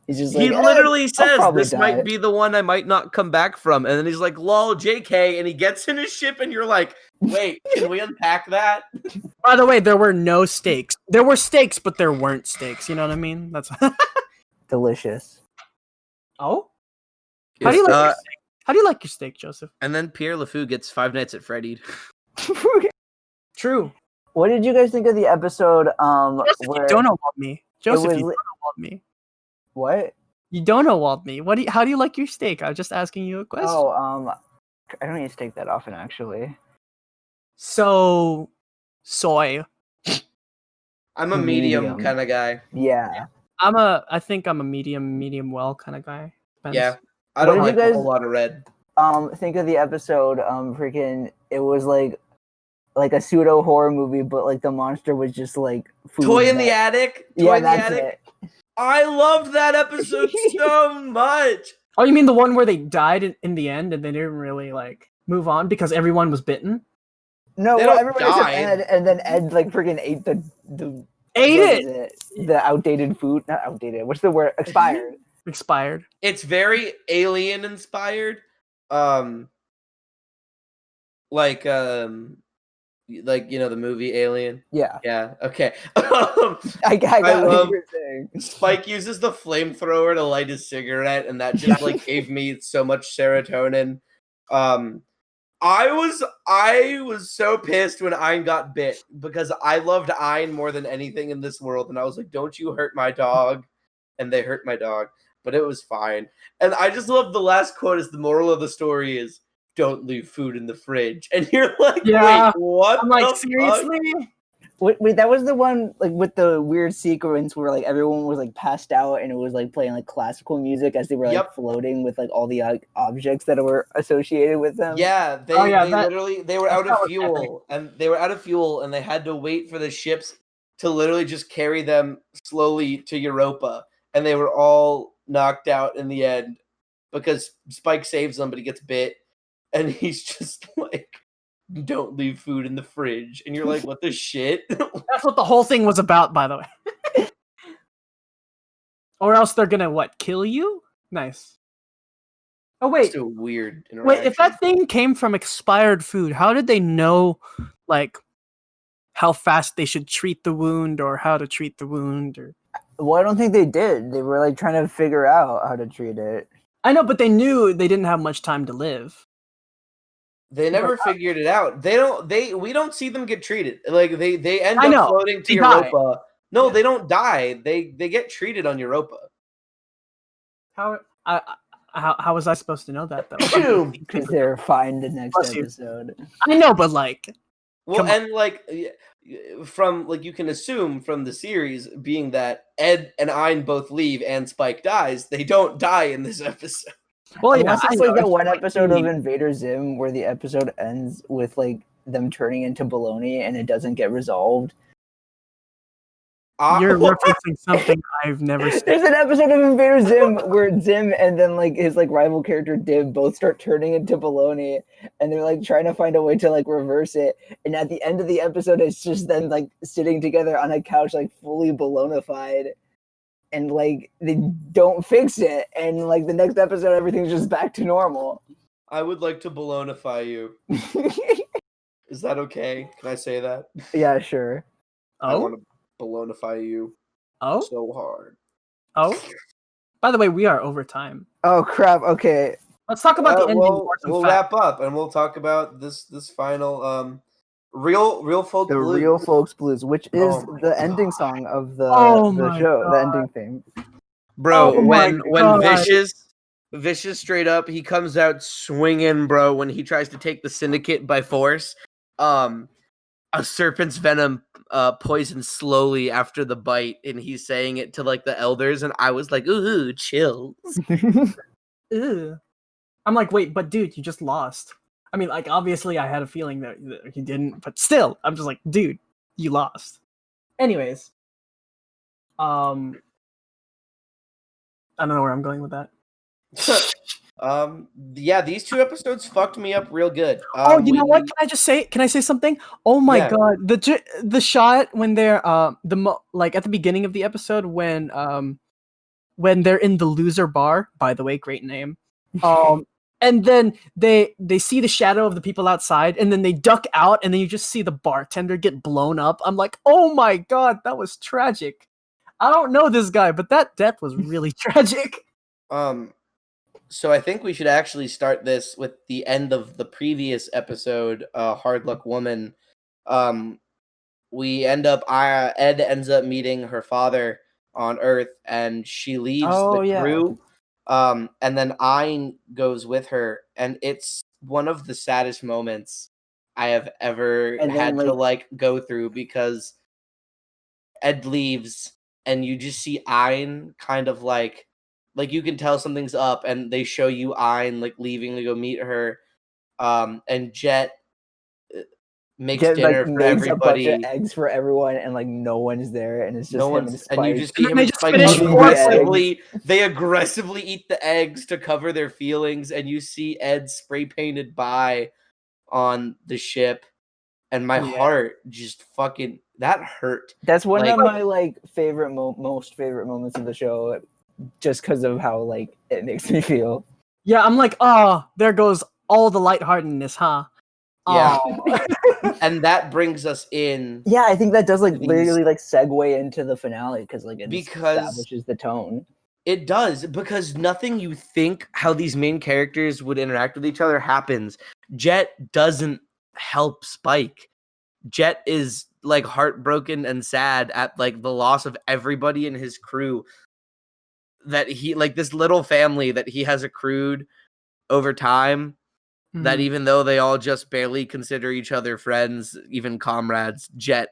He's just He like, literally I'll says, probably "This die." might be the one I might not come back from," and then he's like, "Lol, JK," and he gets in his ship, and you're like, "Wait, can we unpack that?" By the way, there were no stakes. There were stakes, but there weren't stakes. You know what I mean? That's Delicious. oh. How do you like your steak? How do you like your steak, Joseph? And then Pierre LeFou gets Five Nights at Freddy'd. True. What did you guys think of the episode? Joseph, Where you don't know me. Joseph, was you li- don't know me. what? You don't know me. How do you like your steak? I was just asking you a question. Oh, I don't eat steak that often actually. So, soy. I'm a medium Medium. kind of guy. Yeah. I think I'm a medium well kind of guy. Depends. Yeah, I What don't did you like a guys- whole lot of red. Think of the episode. Freaking, it was like a pseudo horror movie, but like the monster was just like food Toy in the that- attic. Yeah, Toy in the that's attic. it. I loved that episode so much. Oh, you mean the one where they died in the end and they didn't really like move on because everyone was bitten? No, They well, don't everybody said die. Ed, and then Ed like freaking ate the Ate what it. is it? The outdated food, not outdated. What's the word? Expired. Expired. It's very alien inspired. Like the movie Alien. Yeah, Yeah. Okay. I got what love you were saying. Spike uses the flamethrower to light his cigarette, and that just like gave me so much serotonin. I was so pissed when Ayn got bit because I loved Ayn more than anything in this world, and I was like, "Don't you hurt my dog?" And they hurt my dog, but it was fine. And I just love the last quote: "Is the moral of the story is don't leave food in the fridge." And you're like, Yeah. "Wait, what?" I'm like, the fuck? seriously? Wait, that was the one like with the weird sequence where like everyone was like passed out and it was like playing like classical music as they were like Yep. floating with like all the objects that were associated with them. Yeah, they were out of fuel, and they had to wait for the ships to literally just carry them slowly to Europa, and they were all knocked out in the end because Spike saves them, but he gets bit, and he's just like, "Don't leave food in the fridge," and you're like, "What the shit?" That's what the whole thing was about, by the way. Or else they're gonna what? Kill you? Nice. Oh wait, Just a weird interaction. wait. If that thing came from expired food, how did they know, like, how fast they should treat the wound or how to treat the wound? Or Well, I don't think they did. They were like trying to figure out how to treat it. I know, but they knew they didn't have much time to live. They never figured it out. We don't see them get treated. Like they end I up know. floating to They die. Europa. No, Yeah. they don't die. They get treated on Europa. How was I supposed to know that though? Because they're fine the next Bless you. episode. I know, but like, Well, come on. and like from like you can assume from the series being that Ed and Ayn both leave and Spike dies, they don't die in this episode. Well, yeah, Unless I it's know, like that it's one like episode really- of Invader Zim where the episode ends with like them turning into baloney and it doesn't get resolved. You're referencing something I've never seen. There's an episode of Invader Zim where Zim and then like his like rival character Dib both start turning into baloney and they're like trying to find a way to like reverse it. And at the end of the episode, it's just them like sitting together on a couch, like fully balonified. And like they don't fix it. And like the next episode, everything's just back to normal. I would like to balonify you. Is that okay? Can I say that? Yeah, sure. I Oh, want to balonify you oh, so hard. oh. By the way, we are over time. Oh crap. Okay. Let's talk about the ending. We'll wrap up and we'll talk about this final real folk The blues. Real Folks Blues, which is Oh the my ending God. song of the my show, the God. ending theme. Bro, Oh my when God. Vicious straight up, he comes out swinging, bro, when he tries to take the syndicate by force. A serpent's venom poisons slowly after the bite, and he's saying it to like the elders, and I was like, ooh, chills. Ew. I'm like, wait, but dude, you just lost. I mean, like, obviously I had a feeling that he didn't, but still, I'm just like, dude, you lost. Anyways, I don't know where I'm going with that. Yeah, these 2 episodes fucked me up real good. Oh, you know what? Can I say something? Oh my Yeah. God, the shot when they're like at the beginning of the episode when they're in the loser bar. By the way, great name. And then they see the shadow of the people outside, and then they duck out, and then you just see the bartender get blown up. I'm like, oh my God, that was tragic. I don't know this guy, but that death was really tragic. So I think we should actually start this with the end of the previous episode, Hard Luck Woman. Ed ends up meeting her father on Earth, and she leaves the crew. And then Ayn goes with her, and it's one of the saddest moments I have ever had to like go through, because Ed leaves, and you just see Ayn kind of like you can tell something's up, and they show you Ayn like leaving to go meet her, and Jet makes dinner for everybody. A bunch of eggs for everyone, and like no one's there, and it's just him and Spike. And you just see him and Spike they aggressively eat the eggs to cover their feelings, and you see Ed spray painted by on the ship, and my Yeah. heart just fucking that hurt. That's one Like- of my like favorite most favorite moments of the show, just because of how like it makes me feel. Yeah, I'm like, oh, there goes all the lightheartedness, huh? Yeah. Aw. And that brings us in Yeah, I think that does like These- literally like segue into the finale because like it Because- establishes the tone. It does, because nothing you think how these main characters would interact with each other happens. Jet doesn't help Spike. Jet is like heartbroken and sad at like the loss of everybody in his crew, that he like this little family that he has accrued over time, that Mhm. even though they all just barely consider each other friends, even comrades, Jet,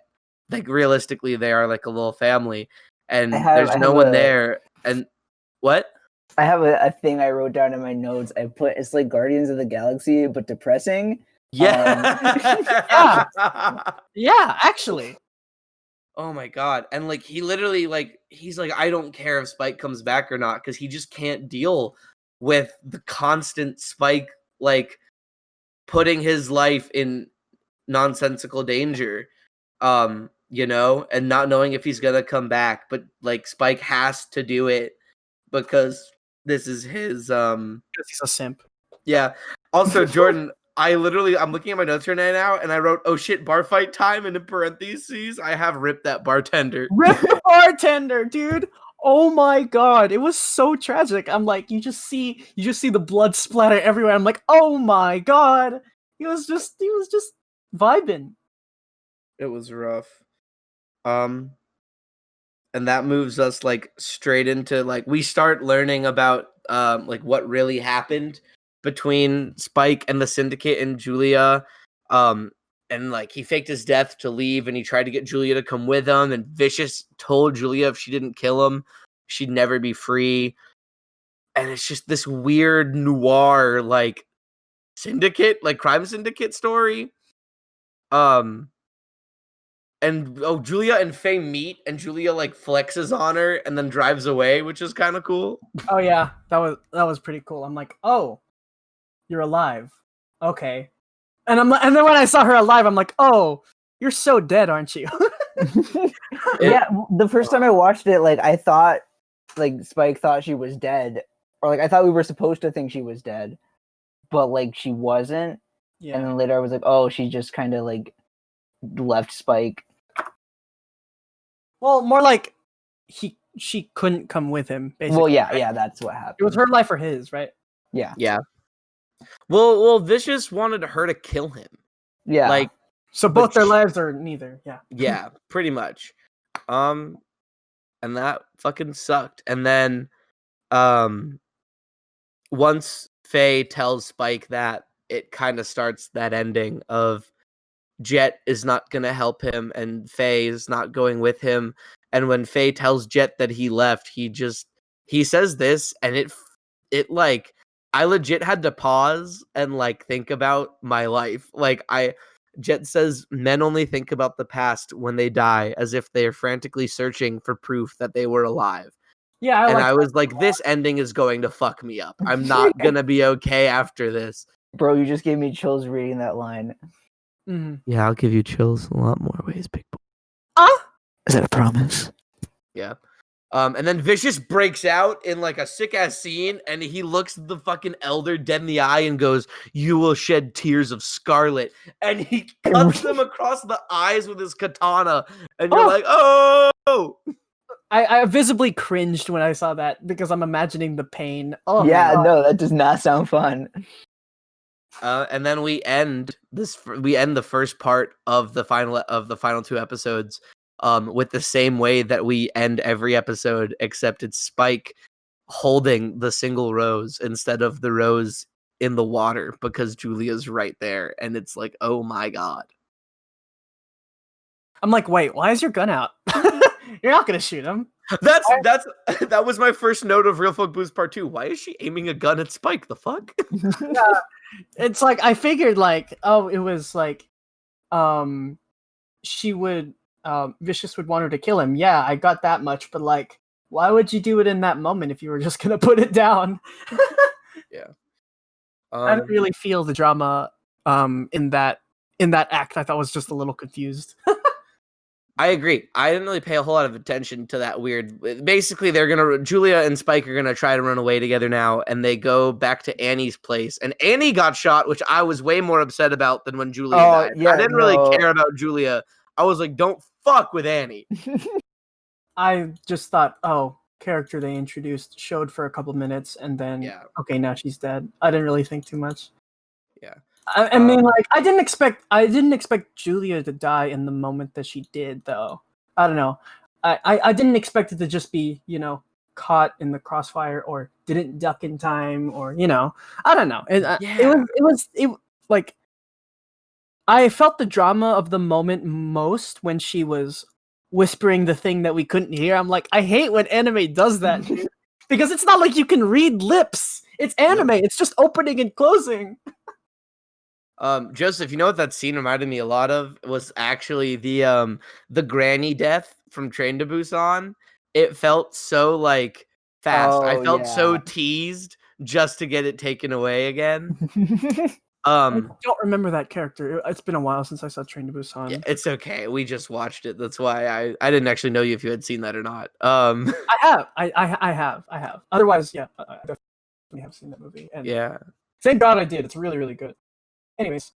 like realistically they are like a little family, and there's no one there. And what? I have a thing I wrote down in my notes. I put it's like Guardians of the Galaxy, but depressing. Yeah. Yeah, actually. Oh my god. And like he literally like he's like, I don't care if Spike comes back or not, because he just can't deal with the constant Spike like putting his life in nonsensical danger. You know, and not knowing if he's gonna come back, but like Spike has to do it because this is his Because he's a simp. yeah. Also, Jordan, I'm looking at my notes right now, and I wrote, "Oh shit, bar fight time," and in parentheses, I have ripped that bartender. Rip the bartender, dude. Oh my god, it was so tragic. I'm like, you just see the blood splatter everywhere. I'm like, oh my god. He was just vibing. It was rough. And that moves us like straight into like we start learning about like what really happened between Spike and the Syndicate and Julia. And like he faked his death to leave, and he tried to get Julia to come with him, and Vicious told Julia if she didn't kill him, she'd never be free. And it's just this weird noir like syndicate, like crime syndicate story. And Julia and Faye meet, and Julia like flexes on her and then drives away, which is kind of cool. Oh yeah, that was pretty cool. I'm like, oh, you're alive. Okay. And and then when I saw her alive, I'm like, oh, you're so dead, aren't you? Yeah, the first time I watched it, like I thought, like Spike thought she was dead, or like I thought we were supposed to think she was dead, but like she wasn't. Yeah. And then later I was like, oh, she just kind of like left Spike. Well, more like she couldn't come with him, basically. Well, yeah, right? yeah, that's what happened. It was her life or his, right? Yeah, Yeah. Well, Vicious wanted her to kill him. yeah. Like, So But both their sh- lives are neither. Yeah. yeah, pretty much. And that fucking sucked. And then, once Faye tells Spike that, it kind of starts that ending of Jet is not gonna help him, and Faye is not going with him. And when Faye tells Jet that he left, he says this, and it like I legit had to pause and like think about my life. Like Jet says, men only think about the past when they die, as if they are frantically searching for proof that they were alive. Yeah, I was like, this ending is going to fuck me up. I'm not gonna be okay after this. Bro, you just gave me chills reading that line. Mhm. Yeah, I'll give you chills a lot more ways, big boy. Is that a promise? Yeah. And then Vicious breaks out in like a sick ass scene, and he looks the fucking elder dead in the eye and goes, "You will shed tears of scarlet." And he cuts them across the eyes with his katana, and you're Oh. like, "Oh!" I visibly cringed when I saw that because I'm imagining the pain. Oh Yeah, my God. no, that does not sound fun. And then we end the first part of the final two episodes with the same way that we end every episode, except it's Spike holding the single rose instead of the rose in the water, because Julia's right there, and it's like, oh my god. I'm like, wait, why is your gun out? You're not gonna shoot him. That was my first note of Real Folk Blues Part 2. Why is she aiming a gun at Spike? The fuck? It's like I figured like, oh, it was like she would Vicious would want her to kill him. Yeah, I got that much, but like, why would you do it in that moment if you were just gonna put it down? Yeah. I didn't really feel the drama in in that act I thought was just a little confused. I agree. I didn't really pay a whole lot of attention to that weird. Basically, Julia and Spike are gonna try to run away together now, and they go back to Annie's place. And Annie got shot, which I was way more upset about than when Julia died. yeah, I didn't really care about Julia. I was like, don't fuck with Annie. I just thought, oh, character they introduced showed for a couple minutes, and then okay, now she's dead. I didn't really think too much. Yeah. I mean, like, I didn't expect Julia to die in the moment that she did, though. I don't know. I didn't expect it to just be, caught in the crossfire or didn't duck in time or, I don't know. It was like, I felt the drama of the moment most when she was whispering the thing that we couldn't hear. I'm like, I hate when anime does that, dude. Because it's not like you can read lips. It's anime. Yep. It's just opening and closing. Joseph, you know what that scene reminded me a lot of was actually the granny death from Train to Busan. It felt so like fast. I felt so teased just to get it taken away again. I don't remember that character. It's been a while since I saw Train to Busan. Yeah, it's okay. We just watched it. That's why I didn't actually know if you had seen that or not. I have. I have. Otherwise, yeah, I definitely have seen that movie. And yeah. Thank God I did. It's really, really good. Anyways,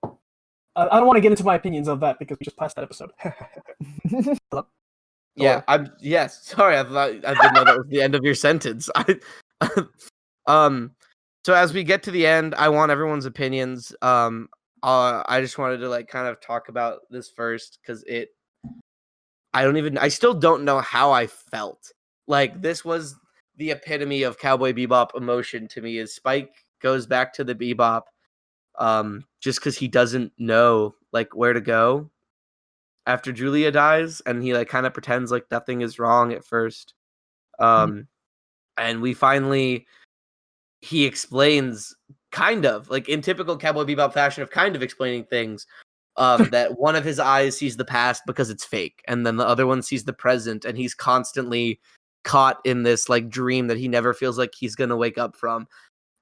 I don't want to get into my opinions of that because we just passed that episode. Hello? Yeah, yes. Sorry, I didn't know that was the end of your sentence. So as we get to the end, I want everyone's opinions. I just wanted to kind of talk about this first because I still don't know how I felt. Like, this was the epitome of Cowboy Bebop emotion to me. Is Spike goes back to the Bebop, just because he doesn't know where to go after Julia dies, and he kind of pretends like nothing is wrong at first. And we finally, he explains kind of in typical Cowboy Bebop fashion of kind of explaining things, that one of his eyes sees the past because it's fake, and then the other one sees the present, and he's constantly caught in this dream that he never feels like he's gonna wake up from.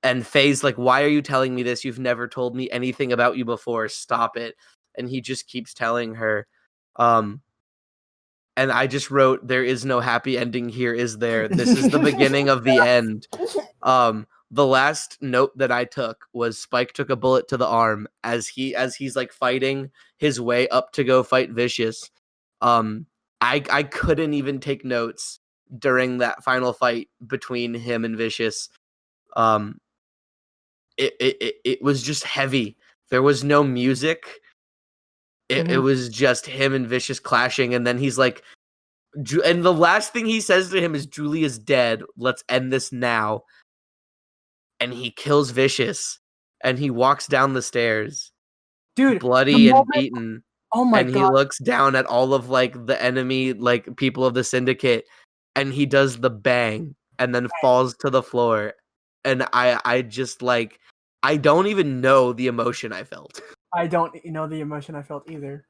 And Faye's like, why are you telling me this? You've never told me anything about you before. Stop it. And he just keeps telling her. And I just wrote, there is no happy ending here, is there? This is the beginning of the end. The last note that I took was Spike took a bullet to the arm as he's fighting his way up to go fight Vicious. I couldn't even take notes during that final fight between him and Vicious. It was just heavy. There was no music. It was just him and Vicious clashing, and then he's like, and the last thing he says to him is, Julia's dead. Let's end this now. And he kills Vicious, and he walks down the stairs, dude, bloody and beaten. Oh my God! And he looks down at all of the enemy, people of the Syndicate, and he does the bang, and then falls to the floor. And I just I don't even know the emotion I felt. I don't know the emotion I felt either.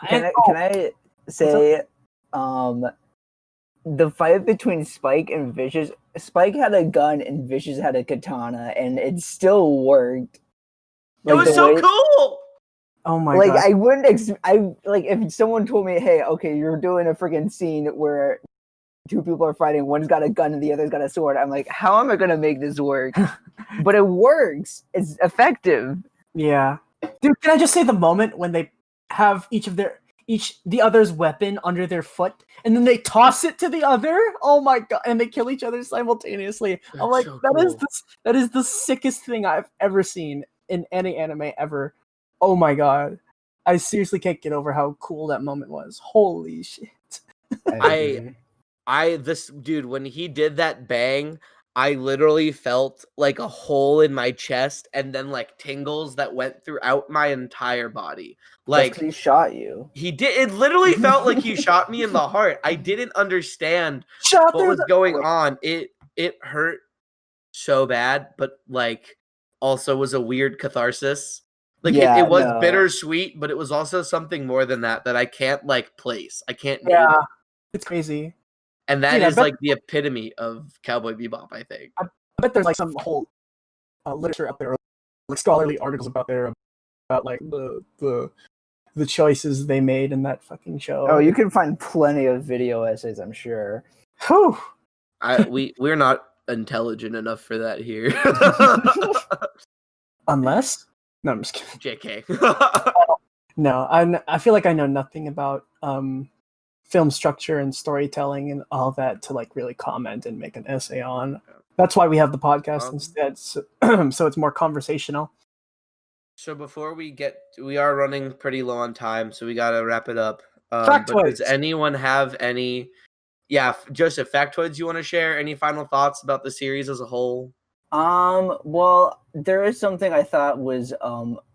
Can I say, the fight between Spike and Vicious, Spike had a gun and Vicious had a katana, and it still worked. It was so cool! Oh my God. I wouldn't if someone told me, hey, okay, you're doing a freaking scene where two people are fighting, one's got a gun and the other's got a sword, I'm like, how am I gonna make this work? But it works. It's effective. Yeah. Dude, can I just say the moment when they have the other's weapon under their foot and then they toss it to the other? Oh my God. And they kill each other simultaneously. I'm like, so that is the sickest thing I've ever seen in any anime ever. Oh my God. I seriously can't get over how cool that moment was. Holy shit. This dude, when he did that bang, I literally felt a hole in my chest and then tingles that went throughout my entire body. That's 'cause he shot you. He did. It literally felt like he shot me in the heart. I didn't understand what was going on. It hurt so bad, but also was a weird catharsis. It was bittersweet, but it was also something more than that I can't place. I can't name it. It's crazy. And that is the epitome of Cowboy Bebop, I think. I bet there's some whole literature out there, scholarly articles about about like the choices they made in that fucking show. Oh, you can find plenty of video essays, I'm sure. Whew. We're not intelligent enough for that here. Unless, no, I'm just kidding. JK. No, I feel like I know nothing about film structure and storytelling and all that to like really comment and make an essay on. That's why we have the podcast instead, so, so it's more conversational. So before we are running pretty low on time, so we gotta wrap it up. Factoids. But does anyone have any? Yeah, Joseph, factoids you want to share? Any final thoughts about the series as a whole? Well, there is something I thought was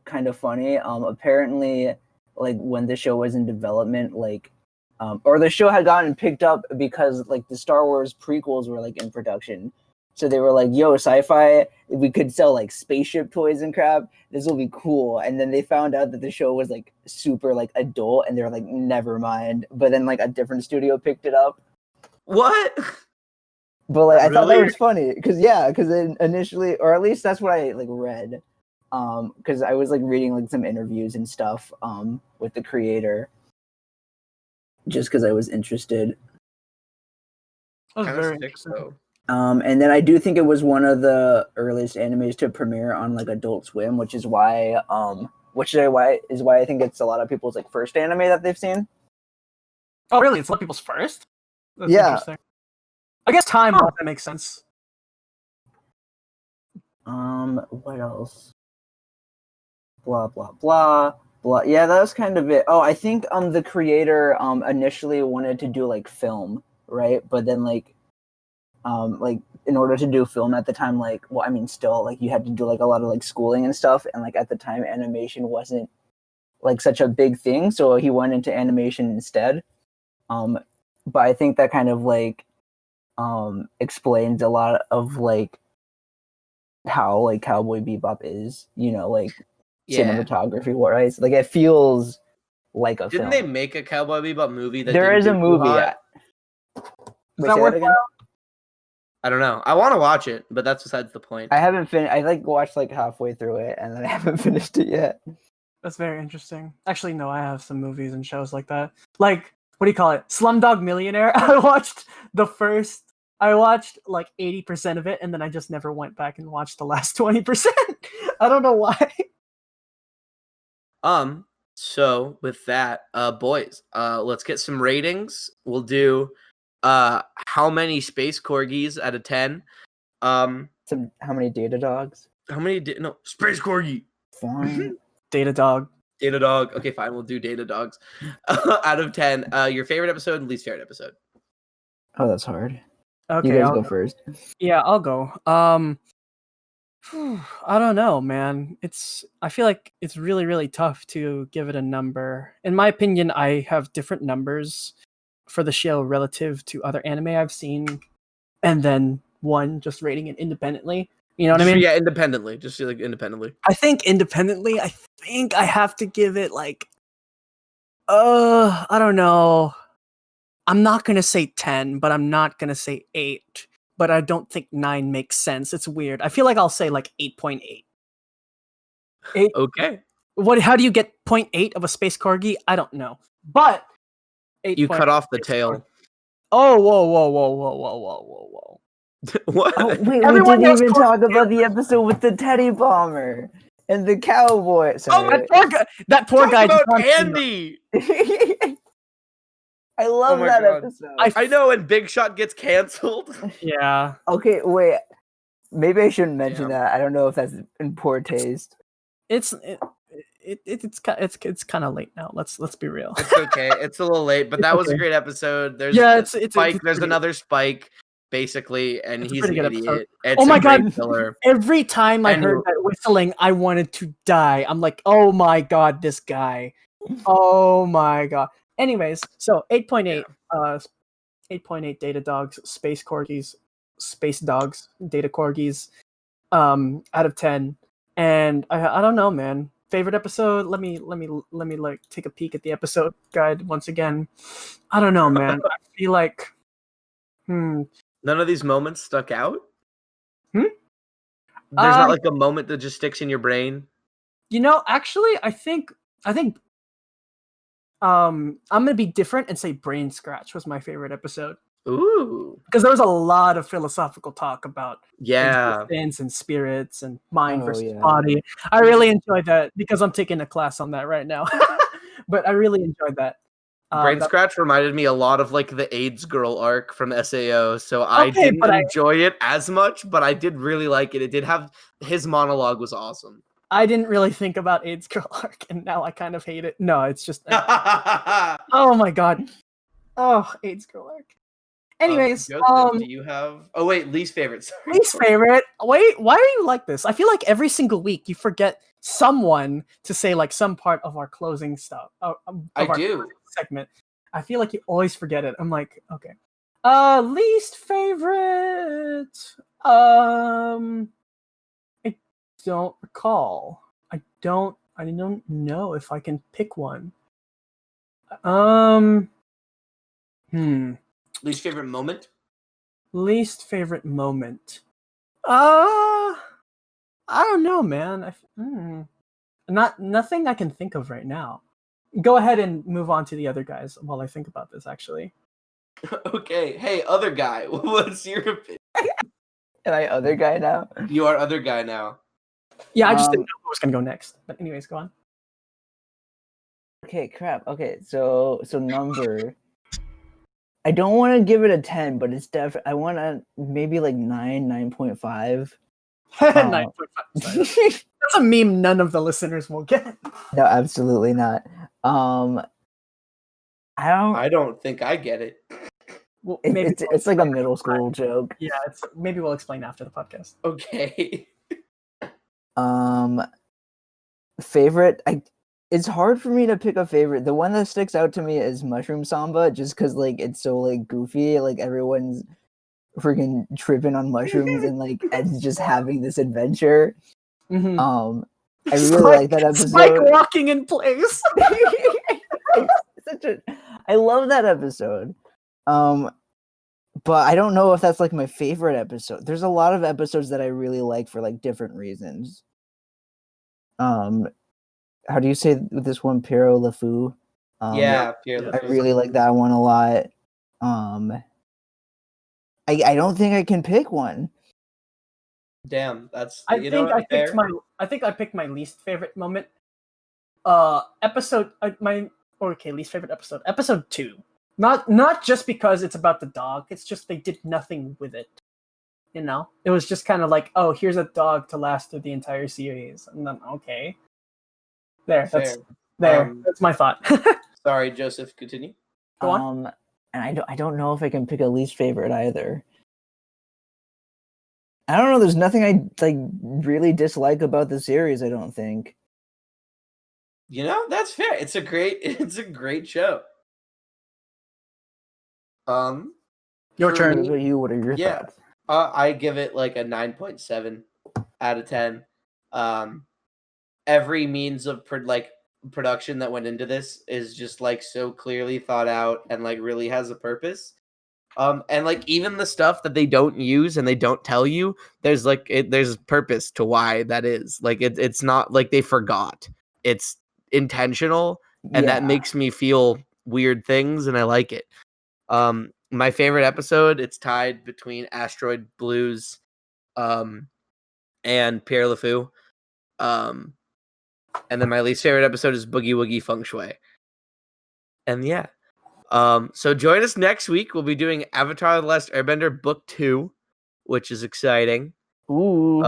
kind of funny. Apparently, like when the show was in development, like or the show had gotten picked up because like the Star Wars prequels were like in production. So they were like, yo, sci-fi, we could sell like spaceship toys and crap. This will be cool. And then they found out that the show was like super like adult and they're like, never mind. But then like a different studio picked it up. What? But like I thought that Really? was funny because initially, or at least that's what I like read. Because I was like reading like some interviews and stuff with the creator. Just because I was interested. That was Kinda very sick, interesting. though. And then I do think it was one of the earliest animes to premiere on like Adult Swim, which is why I think it's a lot of people's like first anime that they've seen. Oh, really? It's a lot of people's first? That's Yeah. interesting. I guess time that makes sense. What else? Blah blah blah blah. Yeah, that was kind of it. Oh, I think the creator initially wanted to do like film, right? But then like in order to do film at the time, like, well, I mean, still, like, you had to do, like, a lot of, like, schooling and stuff, and, like, at the time, animation wasn't, such a big thing, so he went into animation instead, but I think that kind of, like, explains a lot of, like, how, like, Cowboy Bebop is, cinematography-wise, like, it feels like a Didn't film. they make a Cowboy Bebop movie that There didn't is a do too movie, hot? Is Wait, that say that again? I don't know. I want to watch it, but that's besides the point. I haven't finished. I like watched like halfway through it, and then I haven't finished it yet. That's very interesting. Actually, no, I have some movies and shows like that. Like, what do you call it? Slumdog Millionaire. I watched like 80% of it, and then I just never went back and watched the last 20%. I don't know why. So with that, boys, let's get some ratings. We'll do how many space corgis out of 10. How many data dogs? How many space corgi. Fine. Data Dog. Data dog. Okay, fine. We'll do data dogs out of 10. Your favorite episode and least favorite episode. Oh, that's hard. Okay, You guys I'll go first. Yeah, I'll go. I don't know, man. I feel like it's really, really tough to give it a number. In my opinion, I have different numbers for the show relative to other anime I've seen, and then one just rating it independently. You know what I mean? Yeah, independently. Just like independently. I think independently, I think I have to give it like, I don't know. I'm not gonna say 10, but I'm not gonna say 8. But I don't think 9 makes sense. It's weird. I feel like I'll say like 8.8. 8. Okay. How do you get 0.8 of a space corgi? I don't know. But 8. You cut off the tail. Corgi. Oh, whoa. What? Oh, wait, Everyone we knows didn't even Corgi. talk about the episode with the teddy bomber and the cowboy. Oh, Sorry. that poor Talk guy. about just wants to know. Andy. I love Oh my that God. episode. I know, and Big Shot gets canceled. Yeah. Okay, wait. Maybe I shouldn't mention Damn. that. I don't know if that's in poor taste. It's kind of late now. Let's be real. It's okay. It's a little late, but that was a great episode. There's Spike. There's another Spike, basically, and he's an idiot. Episode. It's Oh my God. great filler. Every time I And heard that whistling, I wanted to die. I'm like, oh my God, this guy. Oh my God. Anyways, so 8.8, 8.8 data dogs, space corgis, space dogs, data corgis, out of 10. And I don't know, man. Favorite episode? Let me like take a peek at the episode guide once again. I don't know, man. I feel like None of these moments stuck out? Hmm? There's not like a moment that just sticks in your brain? Actually, I think I'm gonna be different and say Brain Scratch was my favorite episode. Ooh. Because there was a lot of philosophical talk about Yeah. existence and spirits and mind versus yeah. body. I really enjoyed that because I'm taking a class on that right now. But I really enjoyed that. Brain Scratch reminded me a lot of like the AIDS girl arc from SAO, so I didn't enjoy it as much, but I did really like it. It did have his monologue was awesome. I didn't really think about AIDS girl arc, and now I kind of hate it. No, it's just oh my god. Oh, AIDS girl arc. Anyways, Joseph, do you have? Oh wait, least favorite. Sorry. Least favorite. Wait, why are you like this? I feel like every single week you forget someone to say like some part of our closing stuff. I do. Segment. I feel like you always forget it. I'm like, okay. Least favorite. I don't recall. I don't know if I can pick one. Least favorite moment? Least favorite moment. I don't know, man. Nothing I can think of right now. Go ahead and move on to the other guys while I think about this, actually. Okay. Hey, other guy. What's your opinion? Am I other guy now? You are other guy now. Yeah, I just didn't know who was gonna go next. But anyways, go on. Okay, crap. Okay, so number. I don't want to give it a 10, but it's definitely. I want to maybe like 9.5. 9.5. That's a meme none of the listeners will get. No, absolutely not. I don't think I get it. Well, it's like a middle school joke. Yeah, maybe we'll explain after the podcast. Okay. Favorite. It's hard for me to pick a favorite. The one that sticks out to me is Mushroom Samba, just because like it's so like goofy. Like everyone's freaking tripping on mushrooms and like and just having this adventure. Mm-hmm. I really like that episode. Spike walking in place. I love that episode. But I don't know if that's like my favorite episode. There's a lot of episodes that I really like for like different reasons. How do you say this one? Pierrot Le Fou. Yeah, Pierrot Le Fou. I really like that one a lot. I don't think I can pick one. Damn, that's I think I picked my least favorite moment. Least favorite episode. Episode 2. Not just because it's about the dog. It's just they did nothing with it. You know, it was just kind of like, oh, here's a dog to last through the entire series, and then okay, that's my thought. Sorry, Joseph, continue. Go on. And I don't know if I can pick a least favorite either. I don't know. There's nothing I like really dislike about the series. I don't think. You know, that's fair. It's a great show. Your turn. What are your thoughts? I give it like a 9.7 out of 10. Every means of production that went into this is just like so clearly thought out and like really has a purpose. And like even the stuff that they don't use and they don't tell you, there's purpose to why that is. Like it's not like they forgot. It's intentional, and that makes me feel weird things, and I like it. My favorite episode, it's tied between Asteroid Blues and Pierre Le Fou. And then my least favorite episode is Boogie Woogie Feng Shui. And yeah. So join us next week. We'll be doing Avatar: The Last Airbender Book 2, which is exciting. Ooh.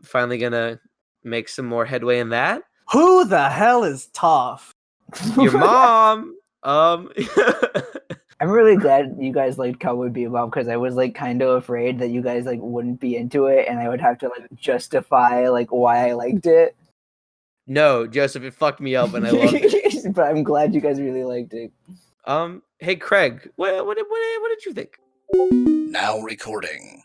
Finally gonna make some more headway in that. Who the hell is Toph? Your mom. I'm really glad you guys liked Cowboy Bebop because I was like kind of afraid that you guys like wouldn't be into it and I would have to like justify like why I liked it. No, Joseph, it fucked me up and I loved it. But I'm glad you guys really liked it. Hey Craig, what did you think? Now recording.